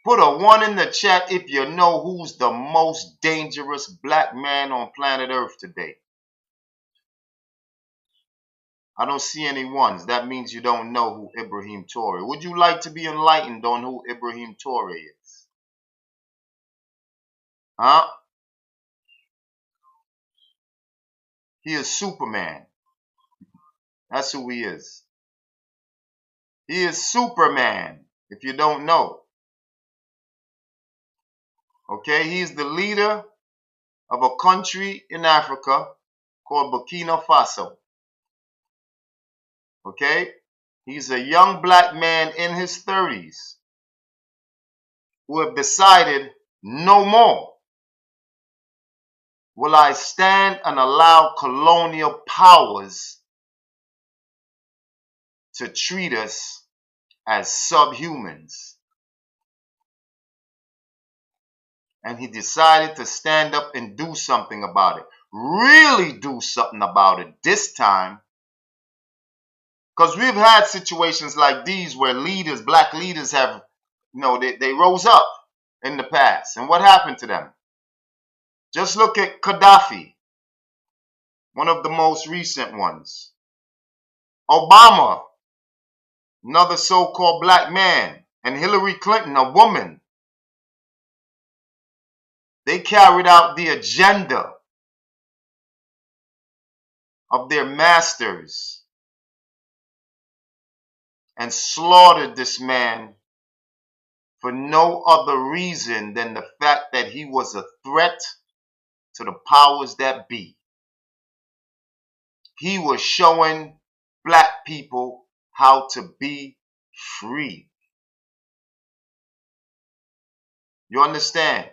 Put a 1 in the chat if you know who's the most dangerous black man on planet Earth today. I don't see any ones. That means you don't know who Ibrahim Toure. Would you like to be enlightened on who Ibrahim Toure is? Huh? He is Superman. That's who he is. He is Superman, if you don't know. Okay, he's the leader of a country in Africa called Burkina Faso. Okay, he's a young black man in his 30s who have decided no more will I stand and allow colonial powers to treat us as subhumans. And he decided to stand up and do something about it. Really do something about it. This time, Because we've had situations like these where leaders, black leaders have, they rose up in the past. And what happened to them? Just look at Gaddafi, one of the most recent ones. Obama, another so-called black man. And Hillary Clinton, a woman. They carried out the agenda of their masters and slaughtered this man for no other reason than the fact that he was a threat to the powers that be. He was showing black people how to be free. You understand?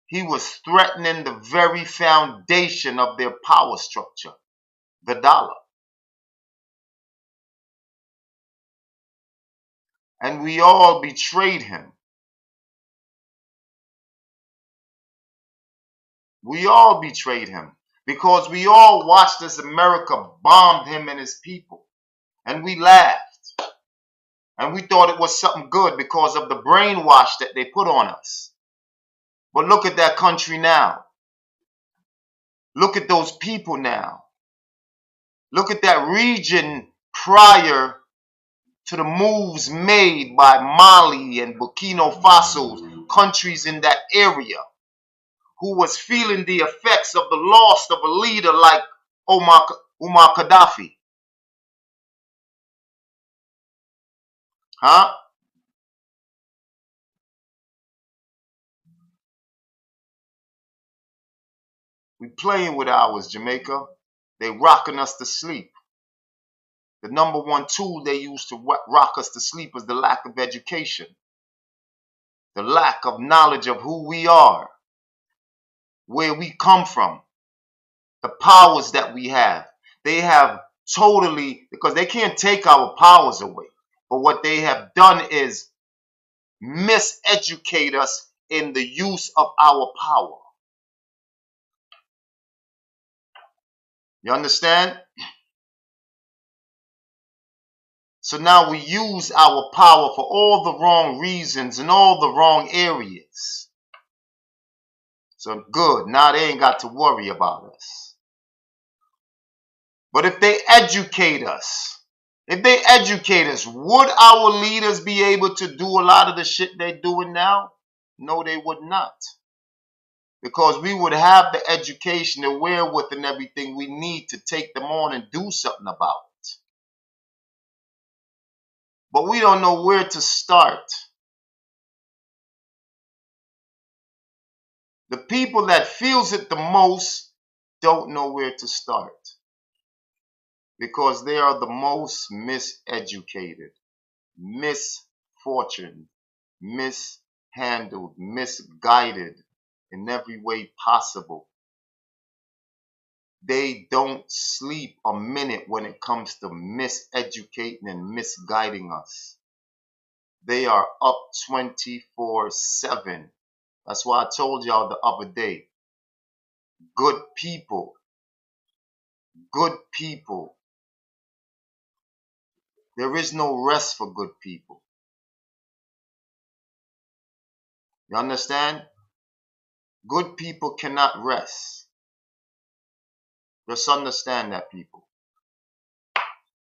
He was threatening the very foundation of their power structure, the dollar. And we all betrayed him. We all betrayed him because we all watched as America bombed him and his people. And we laughed. And we thought it was something good because of the brainwash that they put on us. But look at that country now. Look at those people now. Look at that region prior to the moves made by Mali and Burkina Faso, countries in that area, who was feeling the effects of the loss of a leader like Omar Gaddafi. Huh? We playing with ours, Jamaica. They rocking us to sleep. The number one tool they use to rock us to sleep is the lack of education. The lack of knowledge of who we are, where we come from, the powers that we have. They have totally, because they can't take our powers away. But what they have done is miseducate us in the use of our power. You understand? So now we use our power for all the wrong reasons in all the wrong areas. So good, now they ain't got to worry about us. But if they educate us, would our leaders be able to do a lot of the shit they're doing now? No, they would not. Because we would have the education, the wherewith and everything we need to take them on and do something about it. But we don't know where to start. The people that feels it the most don't know where to start. Because they are the most miseducated, misfortuned, mishandled, misguided in every way possible. They don't sleep a minute when it comes to miseducating and misguiding us. They are up 24/7. That's why I told y'all the other day. Good people. There is no rest for good people. You understand? Good people cannot rest. Just understand that, people.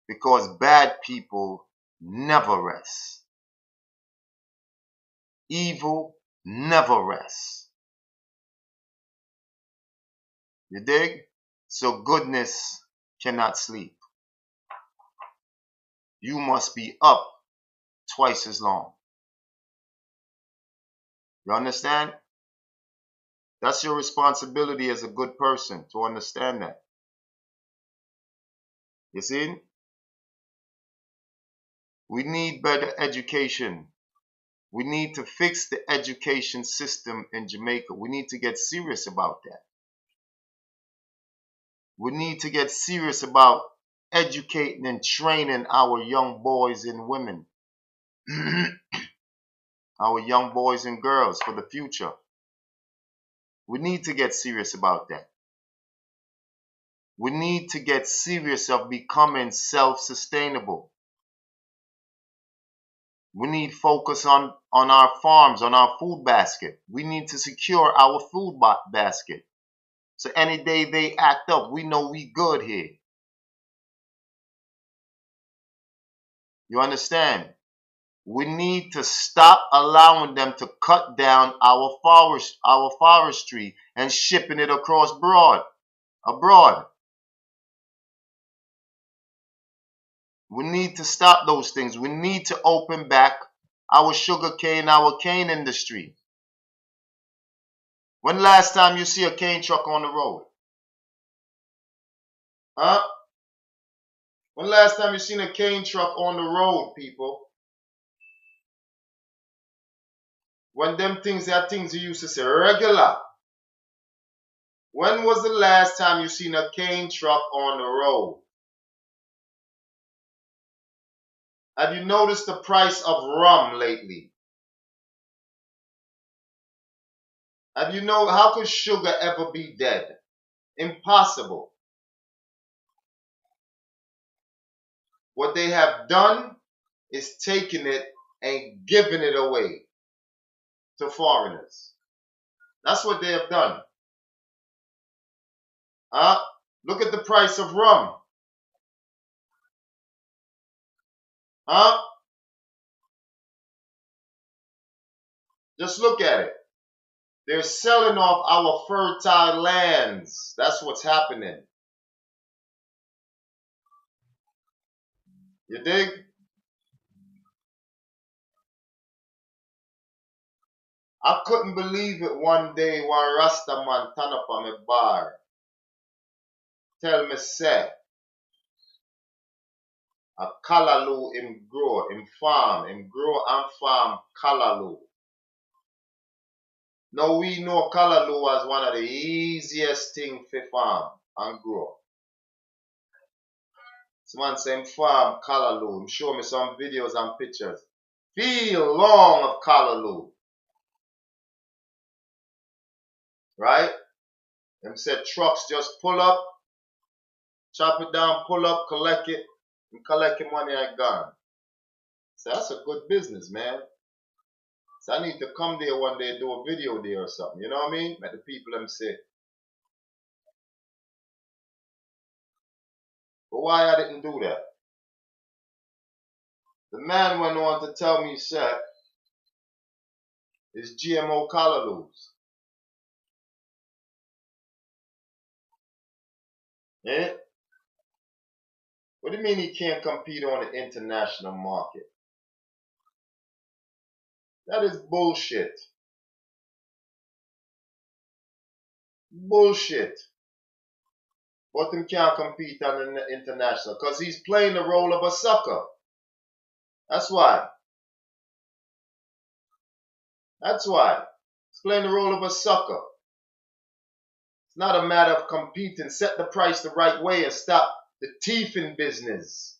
Because bad people never rest. Evil never rests. You dig? So goodness cannot sleep. You must be up twice as long. You understand? That's your responsibility as a good person, to understand that. You see? We need better education. We need to fix the education system in Jamaica. We need to get serious about that. We need to get serious about educating and training our young boys and women. Our young boys and girls for the future. We need to get serious about that. We need to get serious of becoming self-sustainable. We need focus on our farms, on our food basket. We need to secure our food basket. So any day they act up, we know we good here. You understand? We need to stop allowing them to cut down our forestry and shipping it across abroad. We need to stop those things. We need to open back our cane industry. When last time you see a cane truck on the road? Huh? When last time you seen a cane truck on the road, people? When them things are things you used to say regular. When was the last time you seen a cane truck on the road? Have you noticed the price of rum lately? How could sugar ever be dead? Impossible. What they have done is taken it and given it away to foreigners. That's what they have done. Look at the price of rum. Just look at it. They're selling off our fertile lands. That's what's happening. You dig? I couldn't believe it one day when Rasta man turn up on my bar. Tell me say, a callaloo him grow and farm callaloo. Now we know callaloo as one of the easiest things to farm and grow. This man say him farm callaloo. Him show me some videos and pictures. Feel long of callaloo. Right? Them said trucks just pull up, chop it down, pull up, collect it, and collect your money and gone. So that's a good business, man. So I need to come there one day and do a video there or something. You know what I mean? Let the people them say. But why I didn't do that? The man went on to tell me, sir, it's GMO callaloos. Eh? What do you mean he can't compete on the international market? That is bullshit. Bullshit. But him can't compete on the international because he's playing the role of a sucker. That's why. That's why. He's playing the role of a sucker. It's not a matter of competing. Set the price the right way and stop the thieving business.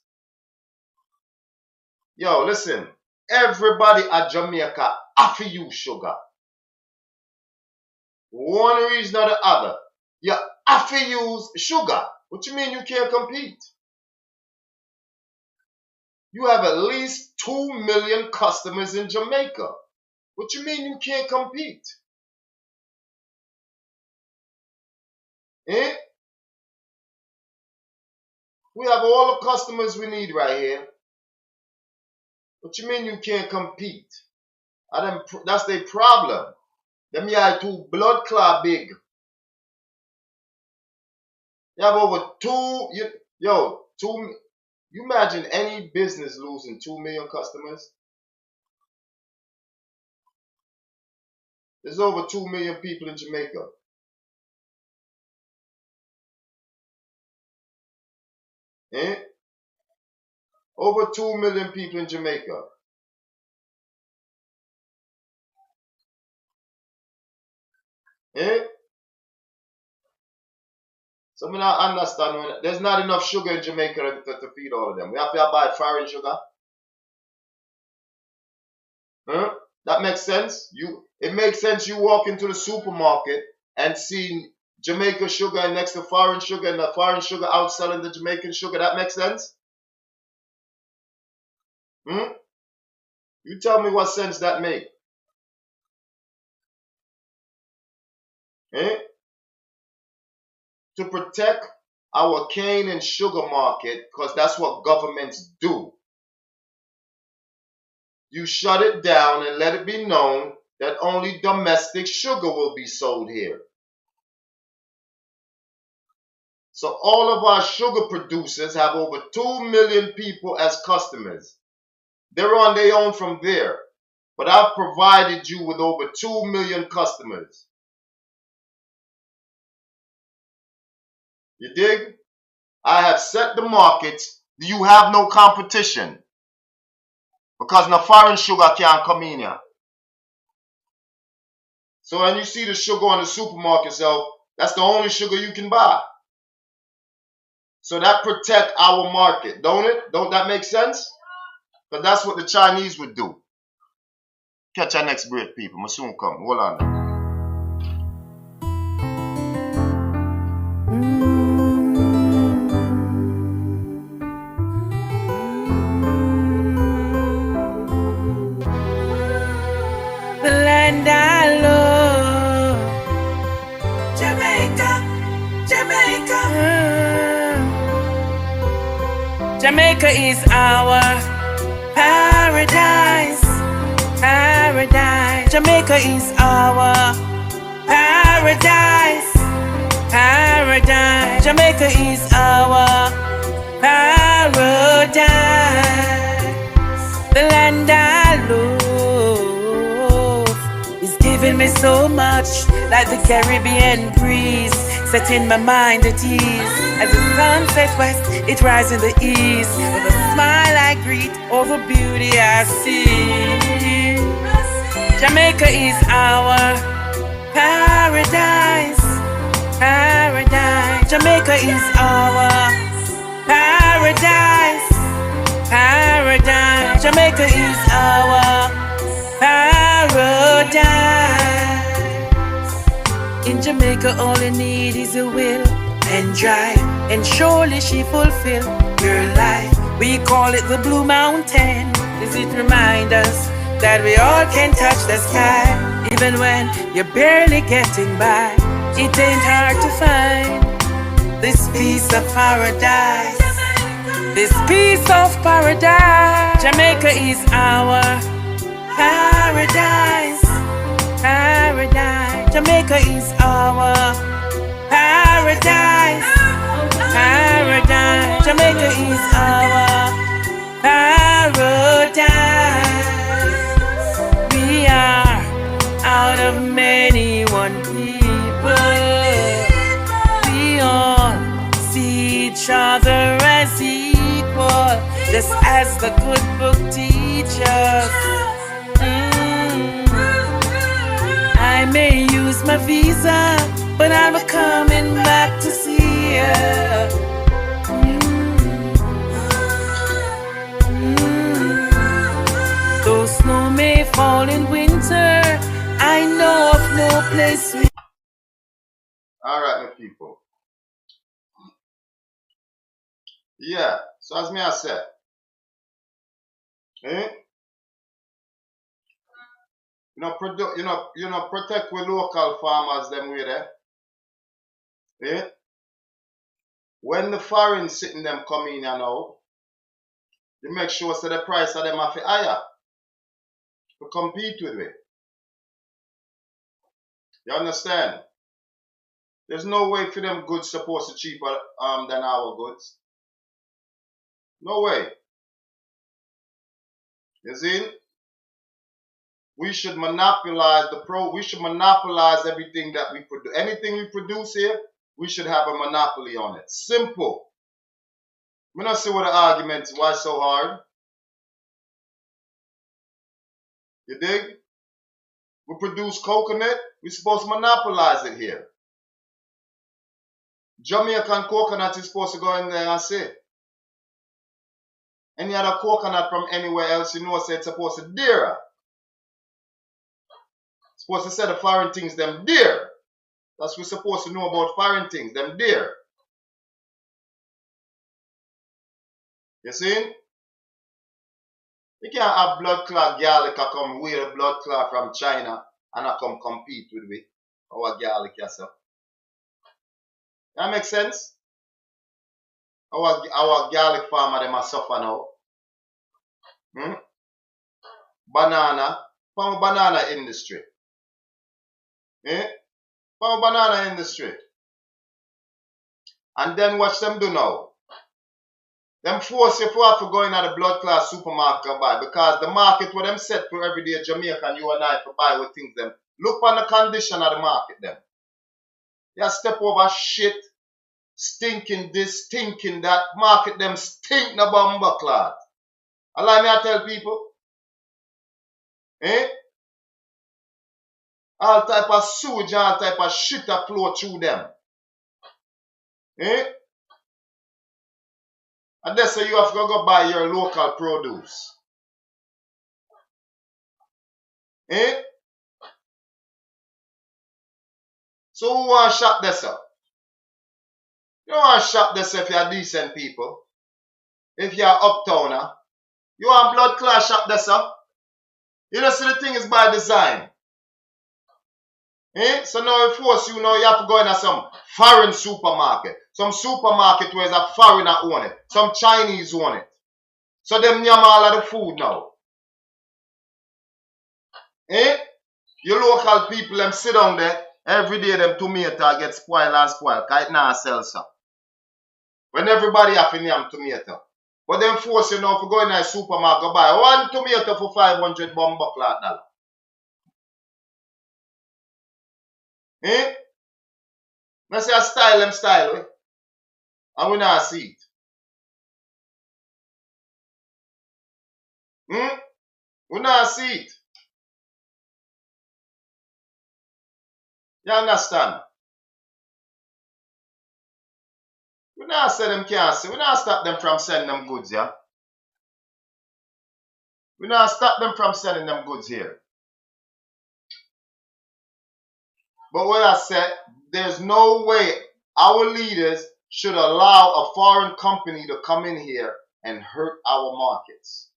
Yo, listen. Everybody at Jamaica have to use sugar. One reason or the other. You have to use sugar. What you mean you can't compete? You have at least 2 million customers in Jamaica. What you mean you can't compete? Eh? We have all the customers we need right here. What you mean you can't compete? That's their problem. Them are too blood clot big. You have over you imagine any business losing 2 million customers? There's over 2 million people in Jamaica. Eh? Over 2 million people in Jamaica. Eh? So I not understand when there's not enough sugar in Jamaica to feed all of them. We have to buy foreign sugar. Huh? That makes sense. It makes sense you walk into the supermarket and see Jamaica sugar and next to foreign sugar, and the foreign sugar outselling the Jamaican sugar. That makes sense? You tell me what sense that make. Eh? To protect our cane and sugar market, because that's what governments do. You shut it down and let it be known that only domestic sugar will be sold here. So all of our sugar producers have over 2 million people as customers. They're on their own from there. But I've provided you with over 2 million customers. You dig? I have set the market. You have no competition. Because no foreign sugar can't come in here. So when you see the sugar on the supermarket shelf, that's the only sugar you can buy. So that protect our market, don't it? Don't that make sense? Because that's what the Chinese would do. Catch our next break, people. I soon come. Hold on. The land I love, Jamaica, Jamaica. Jamaica is our paradise, paradise. Jamaica is our paradise, paradise. Jamaica is our paradise. The land I love is giving me so much, like the Caribbean breeze, setting my mind at ease. As the sun sets west, it rises in the east. With a smile I greet all the beauty I see. Jamaica is our paradise, paradise. Jamaica is our paradise, paradise. Jamaica is our paradise. In Jamaica all you need is a will and drive, and surely she fulfill your life. We call it the Blue Mountain, does it remind us that we all can touch the sky? Even when you're barely getting by, it ain't hard to find this piece of paradise, this piece of paradise. Jamaica is our paradise, paradise. Jamaica is our paradise, paradise. Jamaica is our paradise. We are out of many one people. We all see each other as equal, just as the good book teaches. I may use my visa, but I'm coming back to see her. Though snow may fall in winter, I know of no place we. Alright, my people. Yeah, so as me I said, protect with local farmers them way there. When the foreign sitting them come in and out, you make sure so the price of them have to higher to compete with it. You understand? There's no way for them goods supposed to cheaper than our goods. No way. You see? We should monopolize we should monopolize everything that we produce. Anything we produce here, we should have a monopoly on it. Simple. We don't see what the arguments, why so hard. You dig? We produce coconut, we're supposed to monopolize it here. Jamaican coconut is supposed to go in there and sit. Any other coconut from anywhere else, you know, say it's supposed to dear. Supposed to say the foreign things them dear. That's we're supposed to know about foreign things. Them there. You see? You can't have blood clot garlic a come wear the blood clot from China and I come compete with it. Our garlic yourself. That makes sense? Our garlic farmer them a suffer now. Banana. From banana industry. From banana industry. And then watch them do now. Them force you to have to go in at the blood class supermarket and buy because the market where them set for everyday Jamaican you and I to buy with things them. Look on the condition of the market them. You step over shit, stinking this, stinking that, market them stink the bomber clot. Allow me to tell people. All type of sewage, all type of shit that flow through them. And that's why you have to go buy your local produce. So who want to shop this up? You don't want to shop this if you're decent people. If you're uptowner. You want blood class shop this up? You know, see the thing is by design. So now it force you know you have to go in some foreign supermarket. Some supermarket where a foreigner own it. Some Chinese own it. So them nyam all of the food now. Your local people them sit down there. Every day them tomato get spoiled and spoiled. Because it now sell some. When everybody have to nyam tomato. But them force you now to go in a supermarket buy one tomato for 500 bomber cloth dollar. I say I style them style, and we not see it. We not see it. You understand? We not say them can't see. We not stop them from selling them goods, yeah? We not stop them from selling them goods here. But what I said, there's no way our leaders should allow a foreign company to come in here and hurt our markets.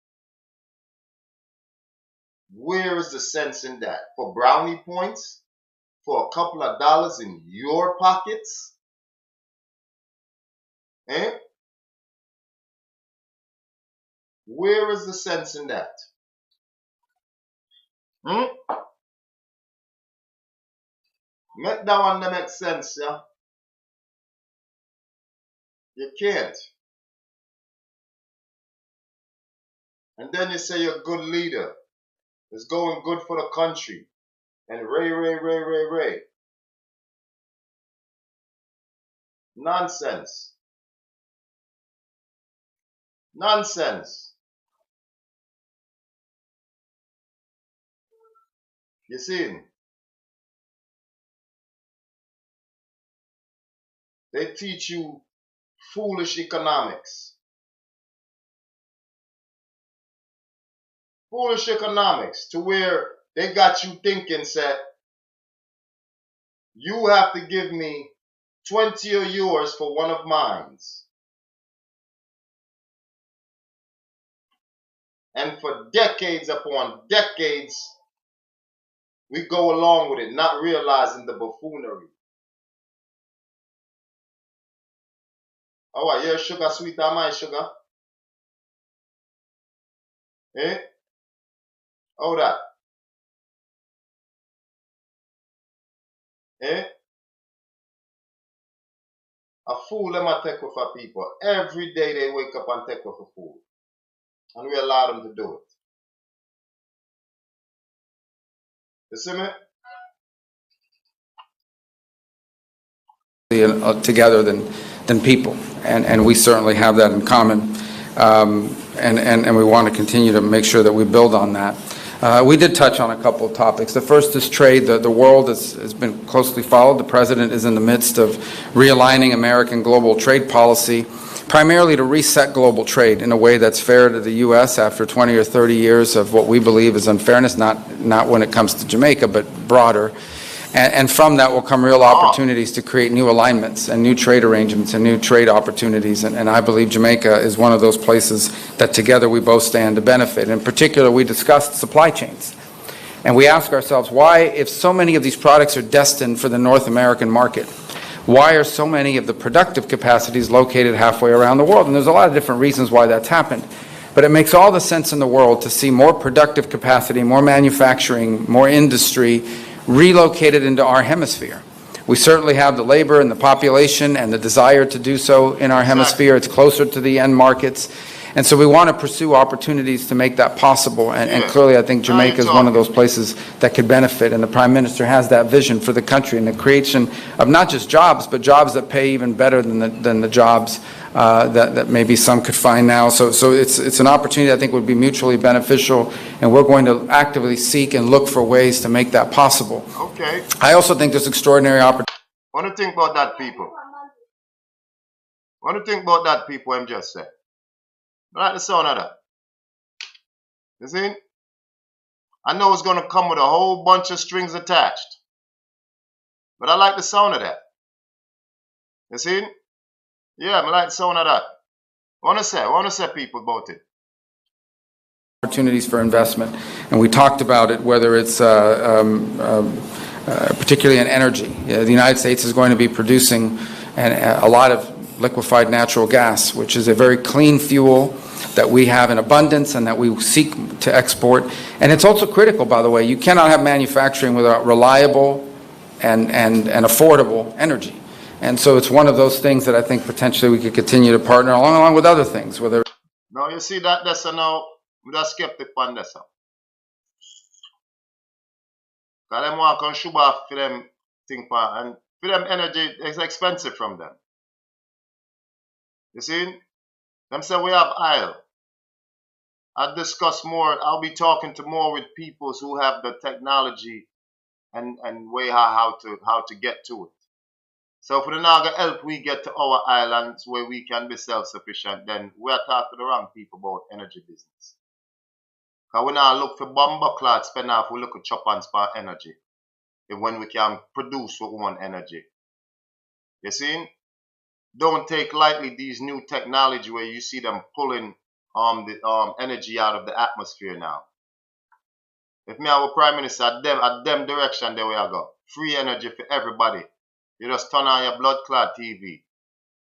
Where is the sense in that? For brownie points? For a couple of dollars in your pockets? Where is the sense in that? Make that one to make sense, yeah? You can't. And then you say you're a good leader. It's going good for the country. And ray. Nonsense. Nonsense. You see? They teach you foolish economics. Foolish economics to where they got you thinking, said, you have to give me 20 of yours for one of mine. And for decades upon decades, we go along with it, not realizing the buffoonery. Oh, your sugar sweet or my sugar? How that? A fool them a take with for people. Every day they wake up and take with a fool. And we allow them to do it. You see me? Together than people, and we certainly have that in common, and we want to continue to make sure that we build on that. We did touch on a couple of topics. The first is trade. The world has been closely followed. The president is in the midst of realigning American global trade policy, primarily to reset global trade in a way that's fair to the U.S. after 20 or 30 years of what we believe is unfairness, not when it comes to Jamaica, but broader. And from that will come real opportunities to create new alignments and new trade arrangements and new trade opportunities. And I believe Jamaica is one of those places that together we both stand to benefit. In particular, we discussed supply chains. And we ask ourselves, why, if so many of these products are destined for the North American market, why are so many of the productive capacities located halfway around the world? And there's a lot of different reasons why that's happened. But it makes all the sense in the world to see more productive capacity, more manufacturing, more industry relocated into our hemisphere. We certainly have the labor and the population and the desire to do so in our hemisphere. It's closer to the end markets. And so we want to pursue opportunities to make that possible. And clearly I think Jamaica is one of those places that could benefit. And the Prime Minister has that vision for the country and the creation of not just jobs, but jobs that pay even better than the jobs that maybe some could find now. So it's an opportunity I think would be mutually beneficial, and we're going to actively seek and look for ways to make that possible. Okay. I also think there's extraordinary opportunity. What do you think about that, people? What do you think about that, people, I'm just saying? I like the sound of that. You see? I know it's going to come with a whole bunch of strings attached, but I like the sound of that. You see? Yeah, I like the sound of that. What want to say, people, about it? Opportunities for investment, and we talked about it, whether it's particularly in energy. The United States is going to be producing a lot of liquefied natural gas, which is a very clean fuel that we have in abundance and that we seek to export. And it's also critical, by the way. You cannot have manufacturing without reliable and affordable energy. And so it's one of those things that I think potentially we could continue to partner along with other things. Whether now you see that's now with a skeptic on this. Because them want to shoot off for them thing and for them energy is expensive from them. You see? Them say we have oil. I'll discuss more. I'll be talking to more with people who have the technology and way how to get to it. So if we're not going to help we get to our islands where we can be self-sufficient, then we're talking to the wrong people about energy business. Because we now look for bomber clots, spend off, we look at chop and spar energy. And when we can produce our own energy. You see? Don't take lightly these new technology where you see them pulling the energy out of the atmosphere now. If me our Prime Minister at them direction there we are go. Free energy for everybody. You just turn on your blood clot TV.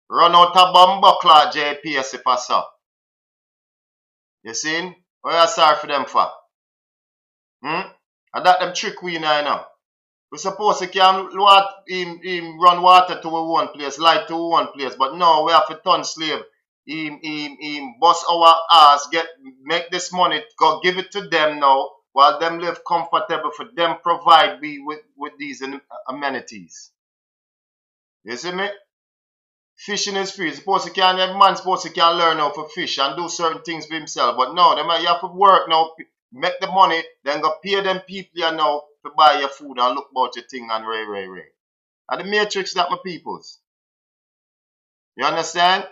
Run out a bomber clot JPS if I saw. You see? What are you sorry for them for? And that them trick we now. We supposed to can run water to one place, light to one place, but no, we have to turn slave. Him bust our ass, make this money, go give it to them now, while them live comfortable for them provide we with these amenities. You see me? Fishing is free. Supposed to can learn how to fish and do certain things for himself. But no, you have to work now, make the money, then go pay them people you know to buy your food and look about your thing and ray. And the matrix that my peoples. You understand?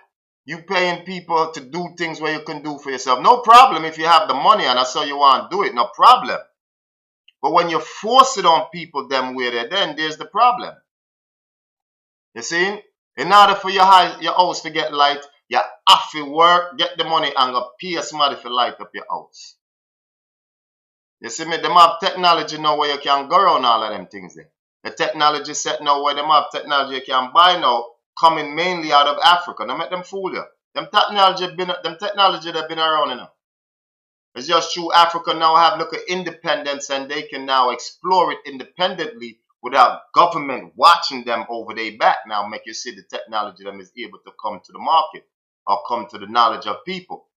You paying people to do things where you can do for yourself. No problem if you have the money and that's how you want to do it. No problem. But when you force it on people them way there, then there's the problem. You see? In order for your house to get light, you have to work, get the money, and go pay somebody to light up your house. You see me? Them have technology now where you can go around all of them things there. The technology set now where them have technology you can buy now, coming mainly out of Africa. Don't make them fool you. Them technology that been around enough. It's just true Africa now have look at independence and they can now explore it independently without government watching them over their back. Now make you see the technology that is able to come to the market or come to the knowledge of people.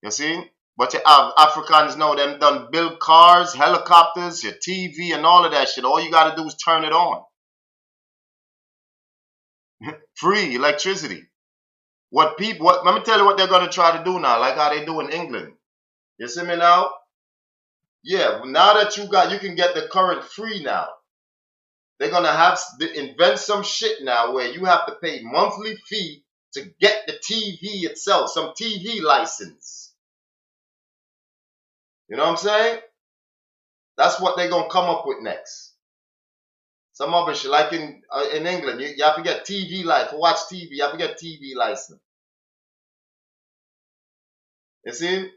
You see? But you have Africans now, them done build cars, helicopters, your TV and all of that shit. All you got to do is turn it on. Free electricity. Let me tell you what they're going to try to do now, like how they do in England. You see me now? Yeah, now that you can get the current free now. They're going to have to invent some shit now where you have to pay monthly fee to get the TV itself, some TV license. You know what I'm saying? That's what they're going to come up with next. Some rubbish, like in England, you have to get TV license. To watch TV, you have to get TV license. You see?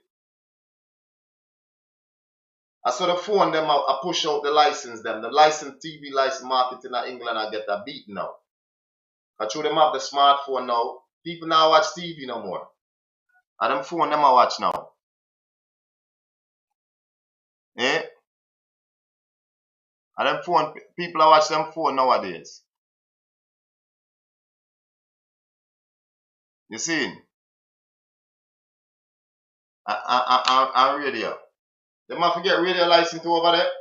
I sort of phone them, I push out the license them. The license TV license market in England, I get that beat now. I show them have the smartphone now. People now watch TV no more. I them phone them I watch now. Eh? I them phone people I watch them phone nowadays. You see? I radio. They might forget radio license over there.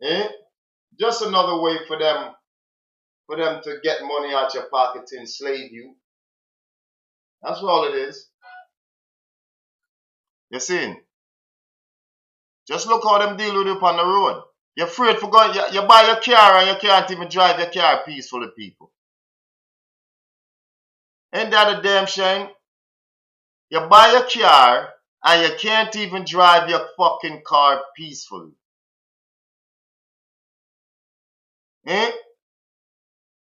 Eh? Just another way for them to get money out your pocket to enslave you. That's all it is. You see? Just look how them deal with you on the road. You're afraid for going, you buy your car and you can't even drive your car peacefully, people. Ain't that a damn shame? You buy a car and you can't even drive your fucking car peacefully. Eh?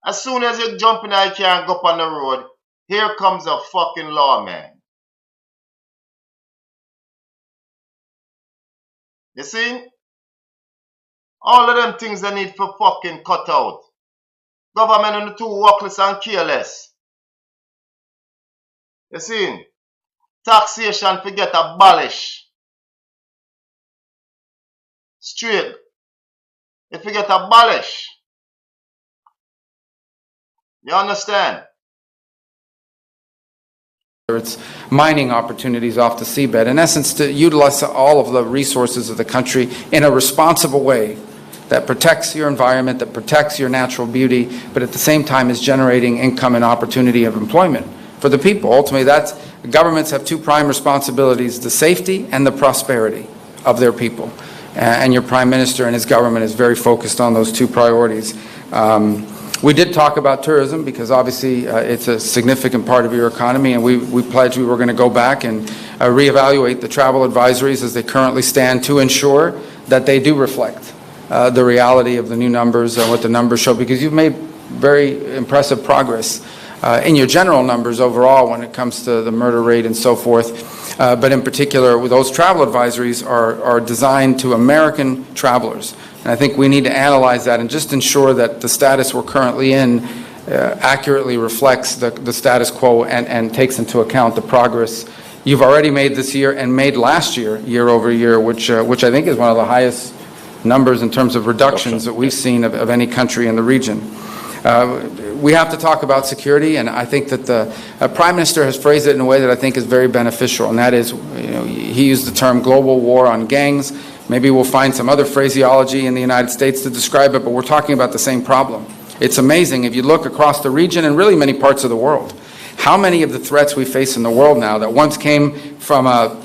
As soon as you jump in that car and go up on the road, here comes a fucking lawman. You see? All of them things they need for fucking cut out. Government on the too workless and careless. You see? Taxation forget abolish. Straight. It forget abolish. You understand? It's mining opportunities off the seabed. In essence, to utilize all of the resources of the country in a responsible way that protects your environment, that protects your natural beauty, but at the same time is generating income and opportunity of employment for the people. Ultimately, governments have two prime responsibilities: the safety and the prosperity of their people. And your Prime Minister and his government is very focused on those two priorities. We did talk about tourism because obviously it's a significant part of your economy, and we pledged we were going to go back and reevaluate the travel advisories as they currently stand to ensure that they do reflect the reality of the new numbers and what the numbers show, because you've made very impressive progress in your general numbers overall when it comes to the murder rate and so forth. But in particular, those travel advisories are designed to American travelers. And I think we need to analyze that and just ensure that the status we're currently in accurately reflects the status quo and takes into account the progress you've already made this year and made last year, year over year, which I think is one of the highest numbers in terms of reductions that we've seen of any country in the region. We have to talk about security, and I think that the Prime Minister has phrased it in a way that I think is very beneficial, and that is, he used the term global war on gangs. Maybe we'll find some other phraseology in the United States to describe it, but we're talking about the same problem. It's amazing if you look across the region and really many parts of the world, how many of the threats we face in the world now that once came from a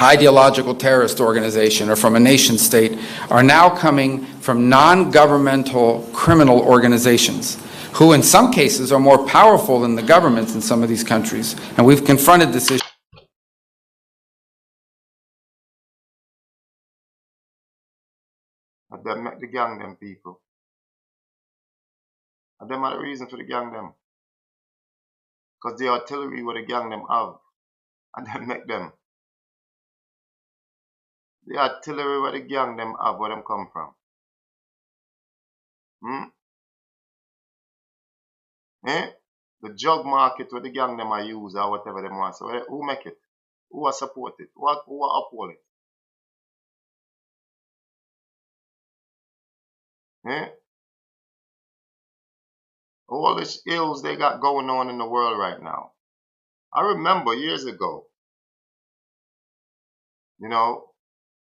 ideological terrorist organization or from a nation state are now coming from non-governmental criminal organizations who in some cases are more powerful than the governments in some of these countries. And we've confronted this issue. And them make the gang them people. And them are the reason for the gang them. Because the artillery what the gang them have. And them make them. The artillery where the gang them have, where them come from. Eh? The drug market where the gang them are use or whatever them want. So who make it? Who are support it? Who are uphold it? Eh? All these ills they got going on in the world right now. I remember years ago,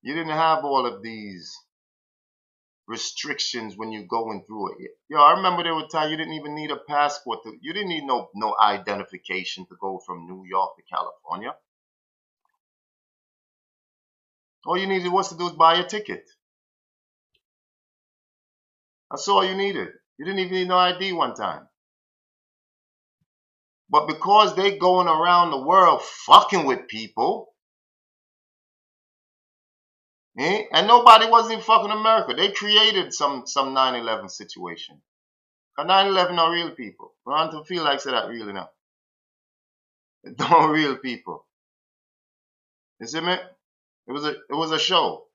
you didn't have all of these restrictions when you're going through it. I remember there were times you didn't even need a passport. You didn't need no identification to go from New York to California. All you needed was to do is buy a ticket. That's all you needed. You didn't even need no ID one time. But because they going around the world fucking with people, Eh? And nobody wasn't fucking America. They created some 9/11 situation. 'Cause 9/11 are real people. We want to feel like say that real enough. It don't real people. You see me? It was a show.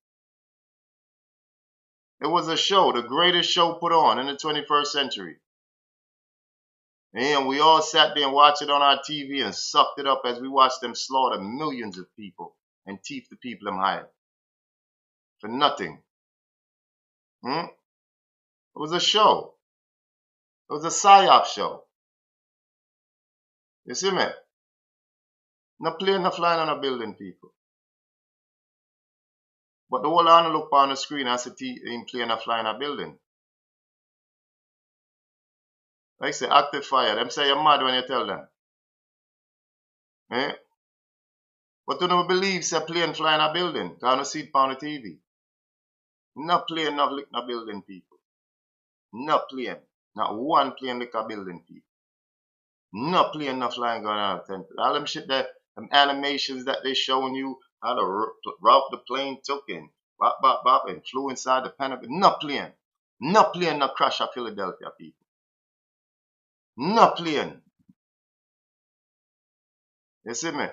It was a show, the greatest show put on in the 21st century. And we all sat there and watched it on our TV and sucked it up as we watched them slaughter millions of people and teeth the people them higher. For nothing. Hmm? It was a show. It was a psyop show. You see me? No plane, no flying on a building, people. But the whole on look on the screen and see him plane, no flying a building. Like I say, active fire. Them say you're mad when you tell them. Eh? But you don't believe say plane flying a building. Because you see it on the TV. No plane, no lick no building, people. No plane. Not one plane lick a building, people. No plane, no flying going on a temple. All them shit that, them animations that they showing you, how the route the plane took in, bop, bop, bop, and flew inside the Pentagon. No plane. No plane, no crash at Philadelphia, people. No plane. You see me?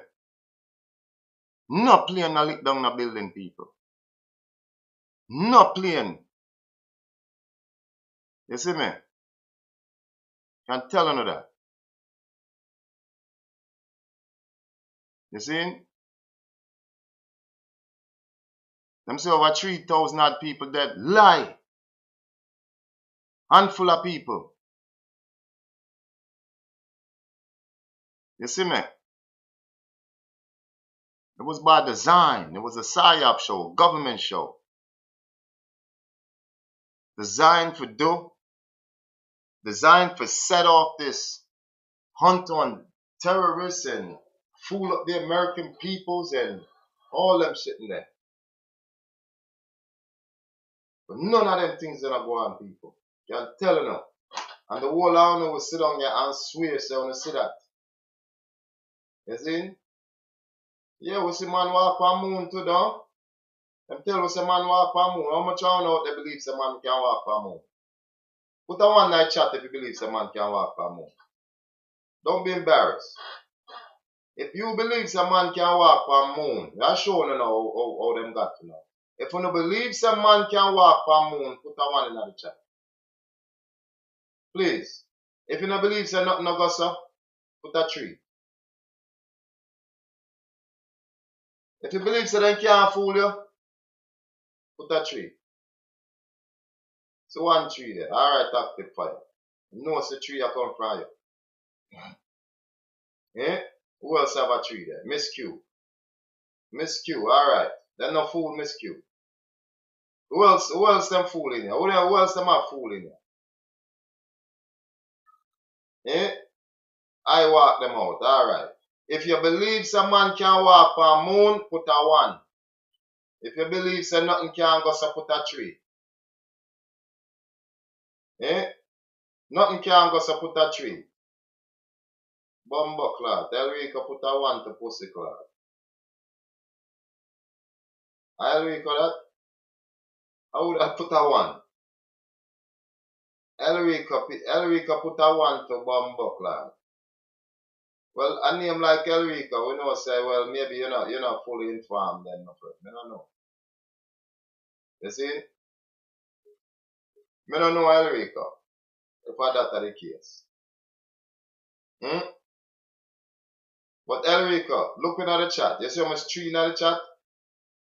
No plane, no lick down no building, people. No plane. You see me? Can tell you that. You see? Them say over 3,000 odd people dead. Lie. Handful of people. You see me? It was by design. It was a psyop show, government show. Designed for designed for set off this hunt on terrorists and fool up the American peoples and all them shit in there. But none of them things gonna go on, people. Can't tell you now. And the whole army will sit down here and swear so when you see that. You see? Yeah, we see man walk on moon too, though. Them tell us a man walk on moon. How much I know they believe a man can walk on moon? Put a one night chat if you believe a man can walk on moon. Don't be embarrassed. If you believe a man can walk on moon, you're showing you know how them got to know. If you don't believe a man can walk on moon, put a one in the chat. Please. If you don't believe say nothing no go so, put a 3. If you believe say they can't fool you, put a 3. So 1 3 there. Alright, active fire. You know it's the 3 I come from you. Eh? Who else have a 3 there? Miss Q. Miss Q, alright. Then no fool Miss Q. Who else them fooling you? Who else them are fooling you? Eh? I walk them out, alright. If you believe some man can walk on moon, put a 1. If you believe say nothing can go, so put a 3. Eh? Nothing can go, so put a 3. Bumbo cloud. Elrico put a 1 to pussy cloud. Elrico that? How would I put a 1? Elrico put a 1 to Bumbo cloud. Well, a name like Elrico, we know say, well, maybe you're not fully informed then, my friend. I don't know. You see? I don't know Elrico. If that are the case. But Elrico, looking at the chat, you see how much 3 in the chat?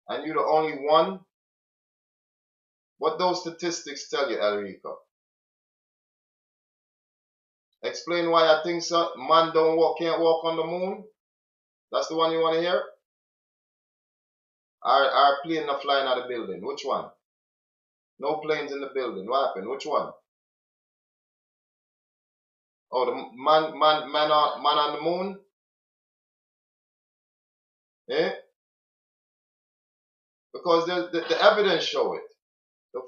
And you're the only 1? What those statistics tell you, Elrico? Explain why I think so. Man can't walk on the moon. That's the one you want to hear? Our plane not flying out of the building. Which one? No planes in the building. What happened? Which one? Oh, the man on the moon? Eh? Because the evidence show it. The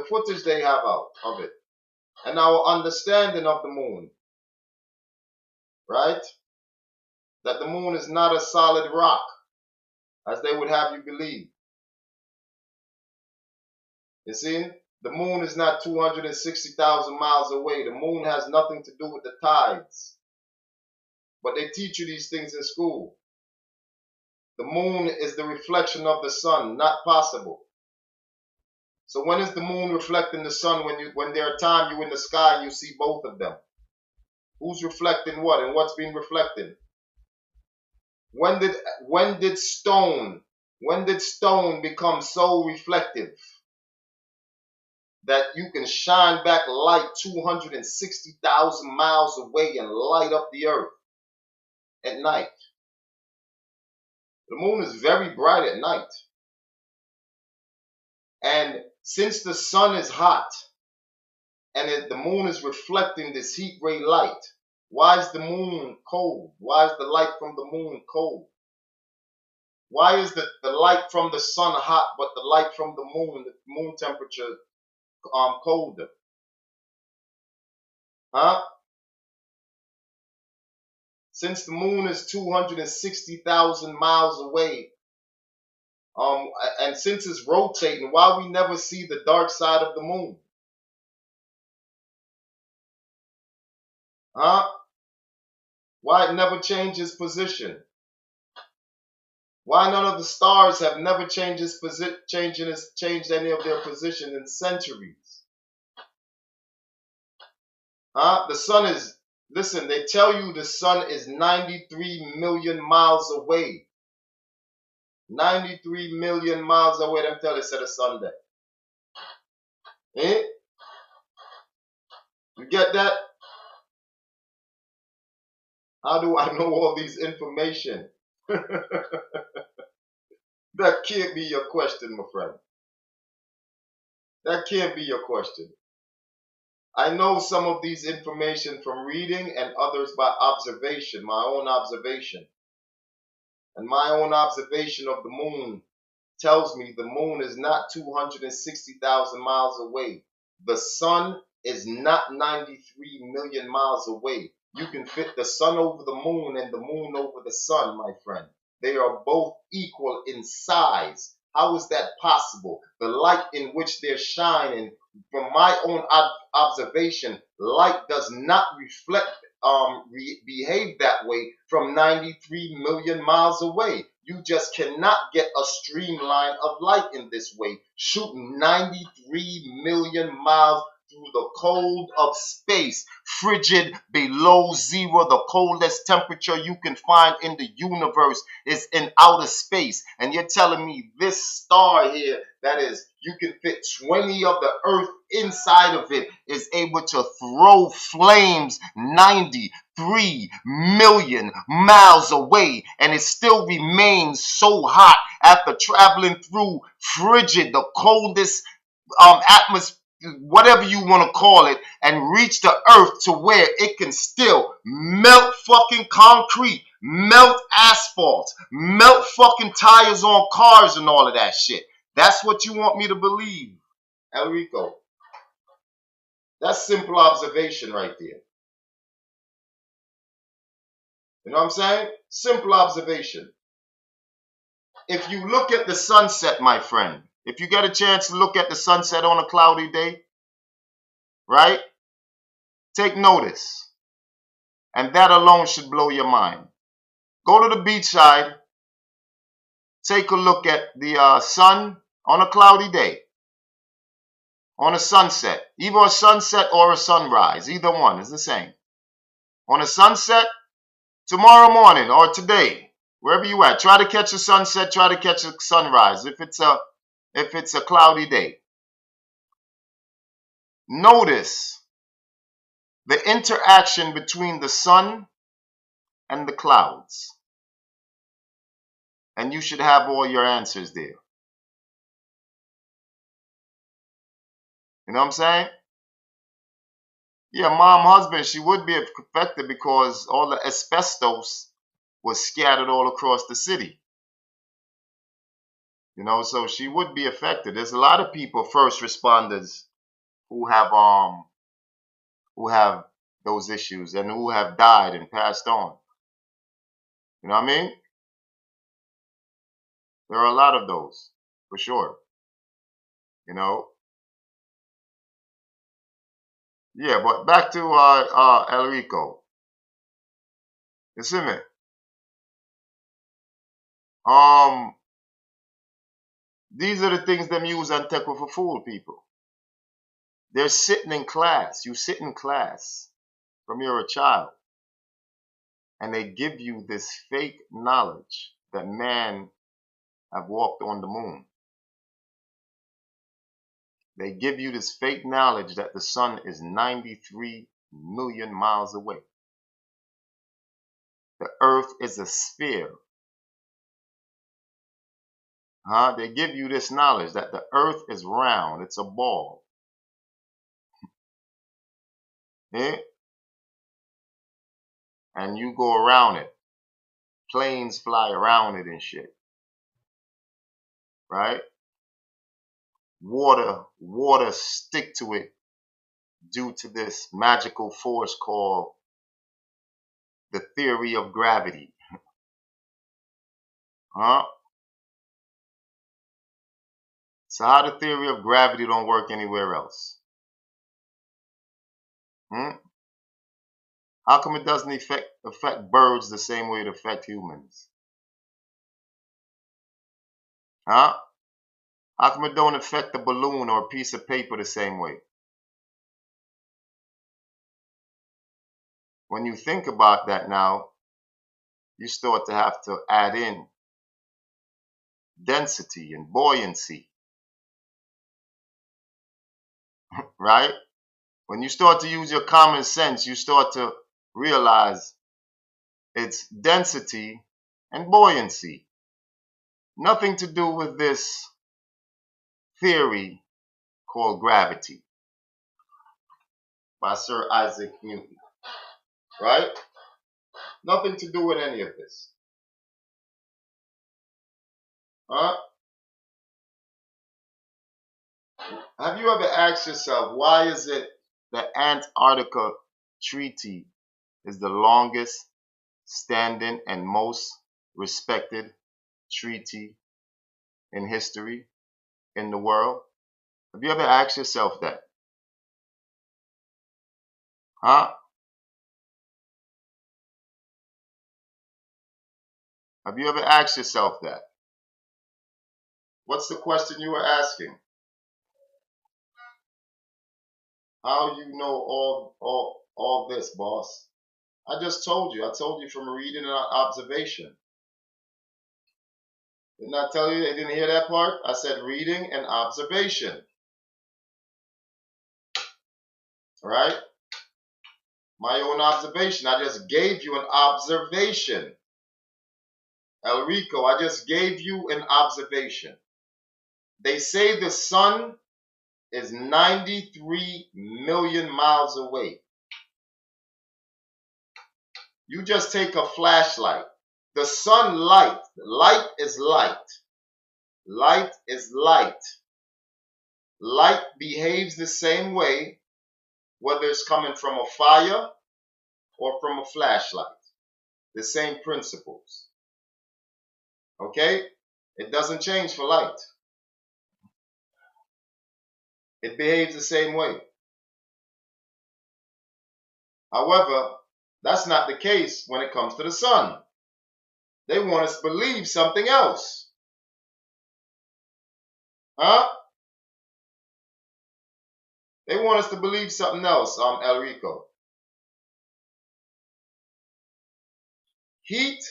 footage they have out of it. And our understanding of the moon. Right? That the moon is not a solid rock, as they would have you believe. You see? The moon is not 260,000 miles away. The moon has nothing to do with the tides. But they teach you these things in school. The moon is the reflection of the sun, not possible. So when is the moon reflecting the sun? When there are times you're in the sky and you see both of them. Who's reflecting what and what's being reflected? When did stone become so reflective that you can shine back light 260,000 miles away and light up the earth at night? The moon is very bright at night. And since the sun is hot and the moon is reflecting this heat ray light, why is the moon cold? Why is the light from the moon cold? Why is the light from the sun hot, but the light from the moon temperature colder? Huh? Since the moon is 260,000 miles away, and since it's rotating, why we never see the dark side of the moon? Huh? Why it never changes position? Why none of the stars have never changed any of their position in centuries? Huh? The sun is, listen, they tell you the sun is 93 million miles away. 93 million miles away, them tell us at a Sunday. Eh? You get that? How do I know all these information? That can't be your question, my friend. That can't be your question. I know some of these information from reading and others by observation, my own observation. And my own observation of the moon tells me the moon is not 260,000 miles away. The sun is not 93 million miles away. You can fit the sun over the moon and the moon over the sun, my friend. They are both equal in size. How is that possible? The light in which they're shining, from my own observation, light does not behave that way from 93 million miles away. You just cannot get a streamline of light in this way, shooting 93 million miles through the cold of space, frigid below zero. The coldest temperature you can find in the universe is in outer space. And you're telling me this star here, that is, you can fit 20 of the earth inside of it, is able to throw flames 93 million miles away, and it still remains so hot after traveling through frigid, the coldest atmosphere, whatever you want to call it, and reach the earth to where it can still melt fucking concrete, melt asphalt, melt fucking tires on cars and all of that shit. That's what you want me to believe, El Rico. That's simple observation right there. You know what I'm saying? Simple observation. If you look at the sunset, my friend, if you get a chance to look at the sunset on a cloudy day, right? Take notice. And that alone should blow your mind. Go to the beach side. Take a look at the sun on a cloudy day. On a sunset. Either a sunset or a sunrise. Either one is the same. On a sunset, tomorrow morning or today, wherever you at, try to catch a sunset, try to catch a sunrise if it's a cloudy day. Notice the interaction between the sun and the clouds. And you should have all your answers there. You know what I'm saying? Yeah, mom, husband, she would be affected because all the asbestos was scattered all across the city. You know, so she would be affected. There's a lot of people, first responders, who have those issues and who have died and passed on. You know what I mean? There are a lot of those, for sure. You know, Yeah, but back to El Rico. You see me? Um, these are the things them use and take for fool people. They're sitting in class. You sit in class from you're a child, and they give you this fake knowledge that man have walked on the moon. They give you this fake knowledge that the sun is 93 million miles away. The earth is a sphere. They give you this knowledge that the earth is round, it's a ball. Eh? And you go around it. Planes fly around it and shit. Right? Water stick to it due to this magical force called the theory of gravity. Huh? So how the theory of gravity don't work anywhere else? Hmm? How come it doesn't affect birds the same way it affects humans? Huh? How come it don't affect a balloon or a piece of paper the same way? When you think about that now, you start to have to add in density and buoyancy, right? When you start to use your common sense, you start to realize it's density and buoyancy. Nothing to do with this theory called gravity by Sir Isaac Newton, right? Nothing to do with any of this. Huh? Have you ever asked yourself, why is it the Antarctica Treaty is the longest standing and most respected treaty in history in the world? Have you ever asked yourself that? Huh? Have you ever asked yourself that? What's the question you were asking? How you know all this, boss? I just told you. I told you from reading and observation. Didn't I tell you? They didn't hear that part? I said reading and observation. All right? My own observation. I just gave you an observation. El Rico, I just gave you an observation. They say the sun is 93 million miles away. You just take a flashlight. The sunlight, light is light. Light is light. Light behaves the same way whether it's coming from a fire or from a flashlight. The same principles. Okay? It doesn't change for light. It behaves the same way. However, that's not the case when it comes to the sun. They want us to believe something else. Huh? They want us to believe something else, El Rico. Heat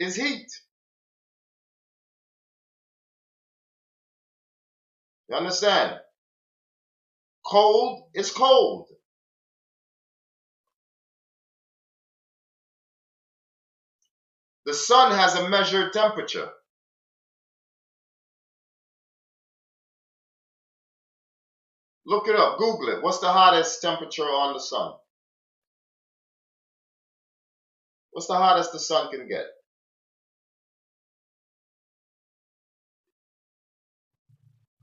is heat. You understand? Cold is cold. The sun has a measured temperature. Look it up. Google it. What's the hottest temperature on the sun? What's the hottest the sun can get?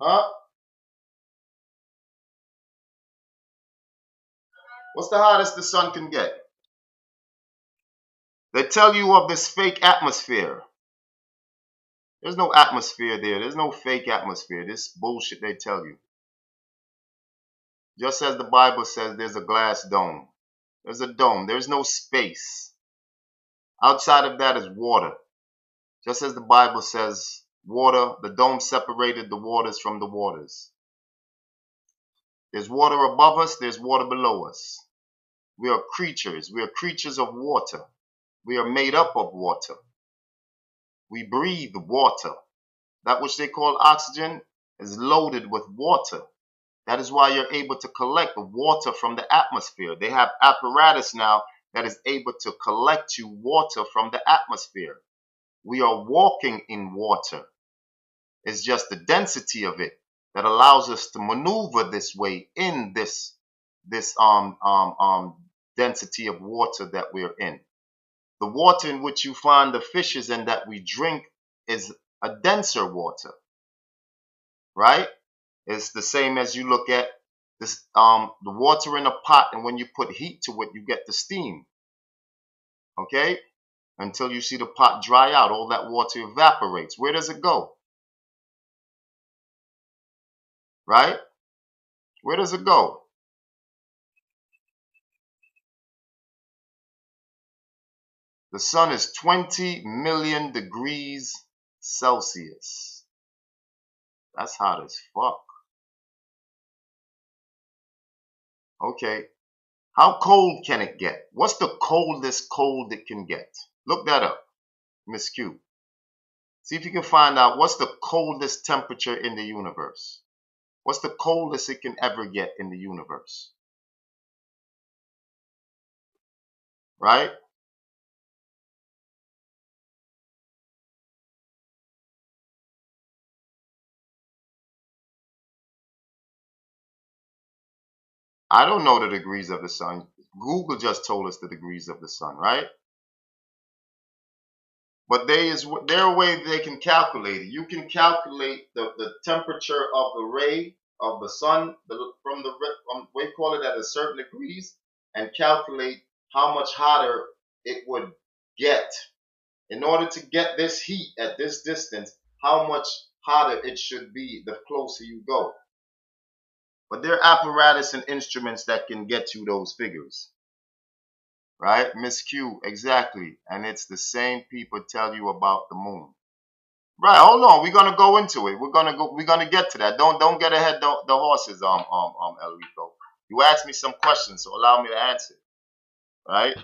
Huh? What's the hottest the sun can get? They tell you of this fake atmosphere. There's no atmosphere there. There's no fake atmosphere. This bullshit they tell you. Just as the Bible says, there's a glass dome. There's a dome. There's no space. Outside of that is water. Just as the Bible says, water, the dome separated the waters from the waters. There's water above us, there's water below us. We are creatures. We are creatures of water. We are made up of water. We breathe water. That which they call oxygen is loaded with water. That is why you're able to collect the water from the atmosphere. They have apparatus now that is able to collect you water from the atmosphere. We are walking in water. It's just the density of it that allows us to maneuver this way in this density of water that we're in. The water in which you find the fishes and that we drink is a denser water, right? It's the same as you look at this, the water in a pot, and when you put heat to it, you get the steam. Okay? Until you see the pot dry out, all that water evaporates. Where does it go? Right? Where does it go? The sun is 20 million degrees Celsius. That's hot as fuck. Okay. How cold can it get? What's the coldest cold it can get? Look that up, Miss Q. See if you can find out what's the coldest temperature in the universe. What's the coldest it can ever get in the universe? Right? I don't know the degrees of the sun. Google just told us the degrees of the sun, right? But there are ways they can calculate it. You can calculate the temperature of the ray of the sun we call it at a certain degrees, and calculate how much hotter it would get. In order to get this heat at this distance, how much hotter it should be the closer you go. But there are apparatus and instruments that can get you those figures. Right? Miss Q, exactly. And it's the same people tell you about the moon. Right, hold on. We're gonna go into it. We're gonna get to that. Don't get ahead the horses, El Rico. You asked me some questions, so allow me to answer. Right?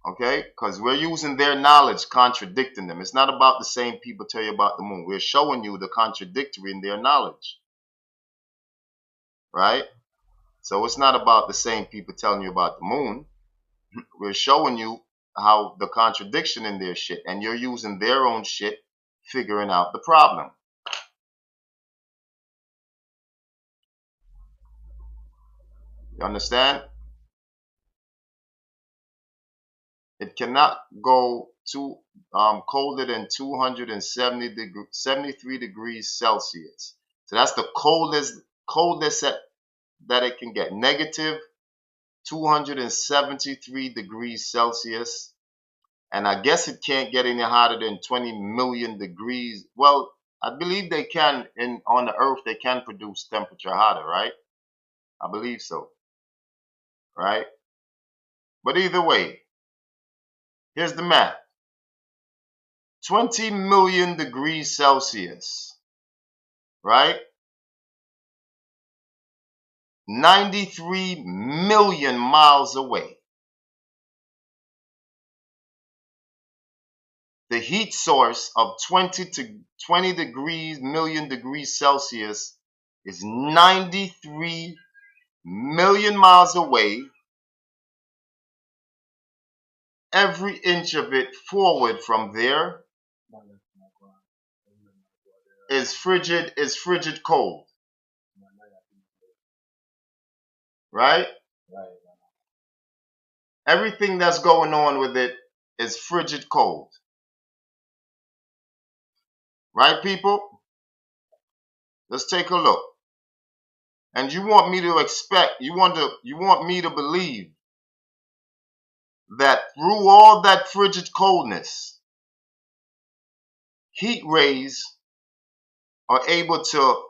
Okay? Because we're using their knowledge, contradicting them. It's not about the same people tell you about the moon. We're showing you the contradictory in their knowledge. Right? So it's not about the same people telling you about the moon. We're showing you how the contradiction in their shit, and you're using their own shit, figuring out the problem. You understand? It cannot go too colder than 73 degrees Celsius. So that's the coldest that it can get. Negative 273 degrees Celsius. And I guess it can't get any hotter than 20 million degrees. Well, I believe they can, on the earth, they can produce temperature hotter, right? I believe so. Right? But either way, here's the math. 20 million degrees Celsius, right? 93 million miles away. The heat source of 20 million degrees Celsius is 93 million miles away. Every inch of it forward from there is frigid cold. Right? Everything that's going on with it is frigid cold. Right, people? Let's take a look. And you want me to believe that through all that frigid coldness, heat rays are able to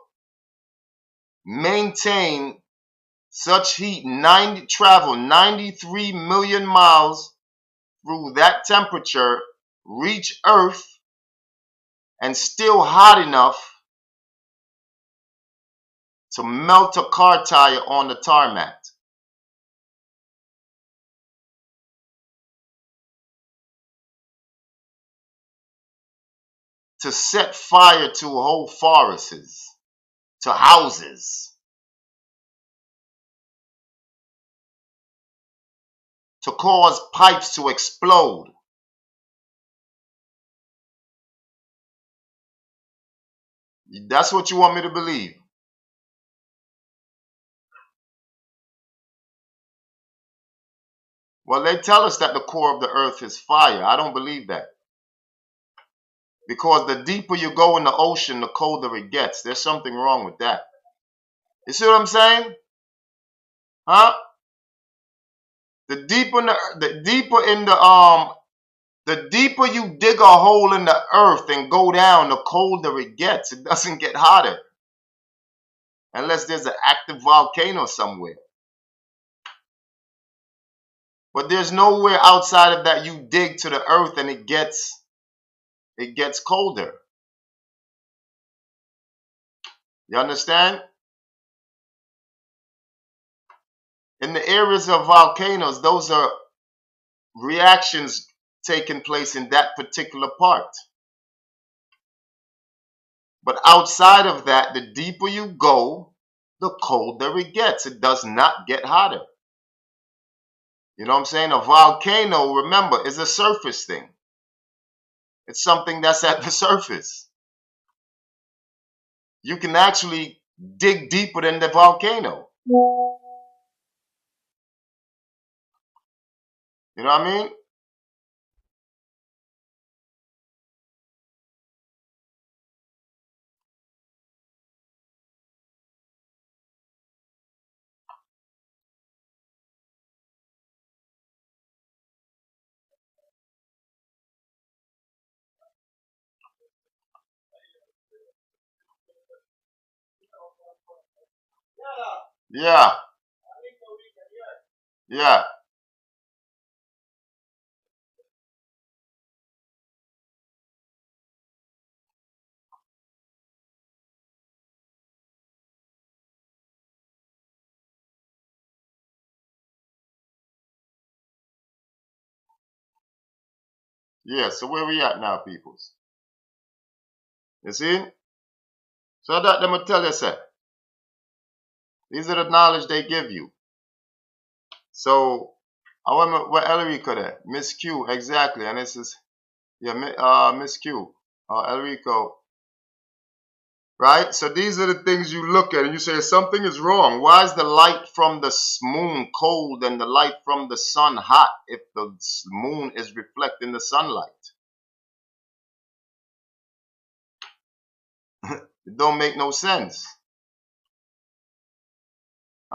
maintain such heat, travel 93 million miles through that temperature, reach Earth, and still hot enough to melt a car tire on the tarmac? To set fire to whole forests, to houses, to cause pipes to explode. That's what you want me to believe? Well, they tell us that the core of the earth is fire. I don't believe that. Because the deeper you go in the ocean, the colder it gets. There's something wrong with that. You see what I'm saying? Huh? The deeper you dig a hole in the earth and go down, the colder it gets. It doesn't get hotter. Unless there's an active volcano somewhere. But there's nowhere outside of that you dig to the earth and it gets colder. You understand? In the areas of volcanoes, those are reactions taking place in that particular part. But outside of that, the deeper you go, the colder it gets. It does not get hotter. You know what I'm saying? A volcano, remember, is a surface thing. It's something that's at the surface. You can actually dig deeper than the volcano. You know what I mean? Yeah. Yeah. Yeah. So where we at now, peoples? You see? So that them will tell you, sir. These are the knowledge they give you. So I wonder what Elrico there. Miss Q, exactly. And this is Miss Q. Elrico. Right? So these are the things you look at and you say something is wrong. Why is the light from the moon cold and the light from the sun hot if the moon is reflecting the sunlight? It don't make no sense.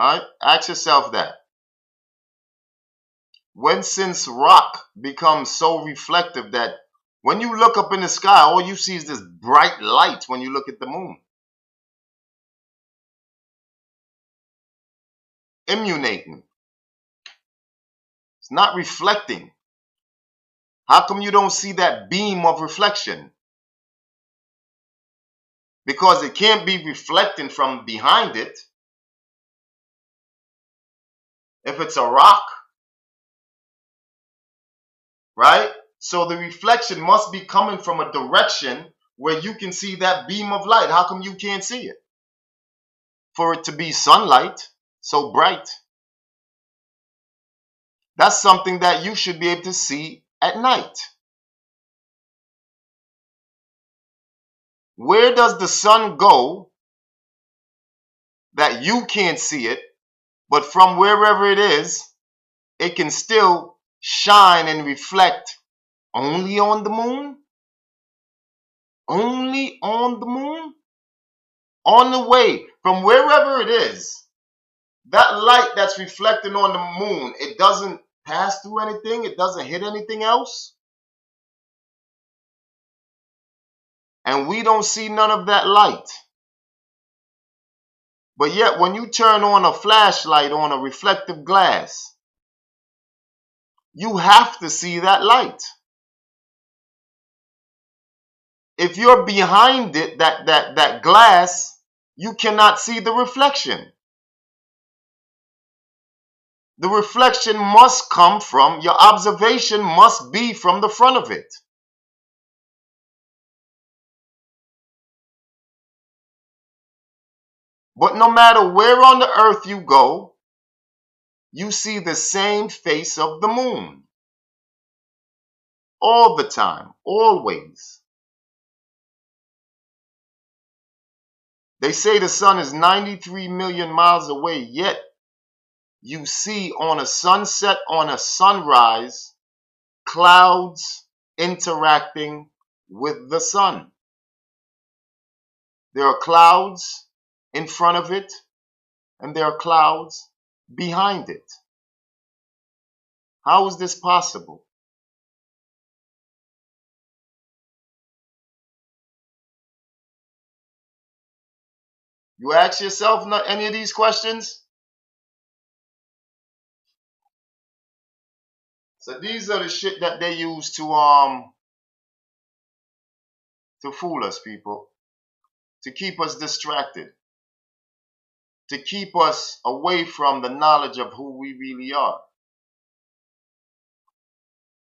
Alright? Ask yourself that. When since rock becomes so reflective that when you look up in the sky, all you see is this bright light when you look at the moon. Emanating. It's not reflecting. How come you don't see that beam of reflection? Because it can't be reflecting from behind it. If it's a rock, right? So the reflection must be coming from a direction where you can see that beam of light. How come you can't see it? For it to be sunlight, so bright. That's something that you should be able to see at night. Where does the sun go that you can't see it, but from wherever it is, it can still shine and reflect only on the moon? Only on the moon? On the way from wherever it is, that light that's reflecting on the moon, it doesn't pass through anything, it doesn't hit anything else. And we don't see none of that light. But yet when you turn on a flashlight on a reflective glass, you have to see that light. If you're behind it, that glass, you cannot see the reflection. The reflection must come from, your observation must be from the front of it. But no matter where on the earth you go, you see the same face of the moon. All the time, always. They say the sun is 93 million miles away, yet you see on a sunset, on a sunrise, clouds interacting with the sun. There are clouds in front of it, and there are clouds behind it. How is this possible? You ask yourself any of these questions? So these are the shit that they use to fool us, people, to keep us distracted, to keep us away from the knowledge of who we really are.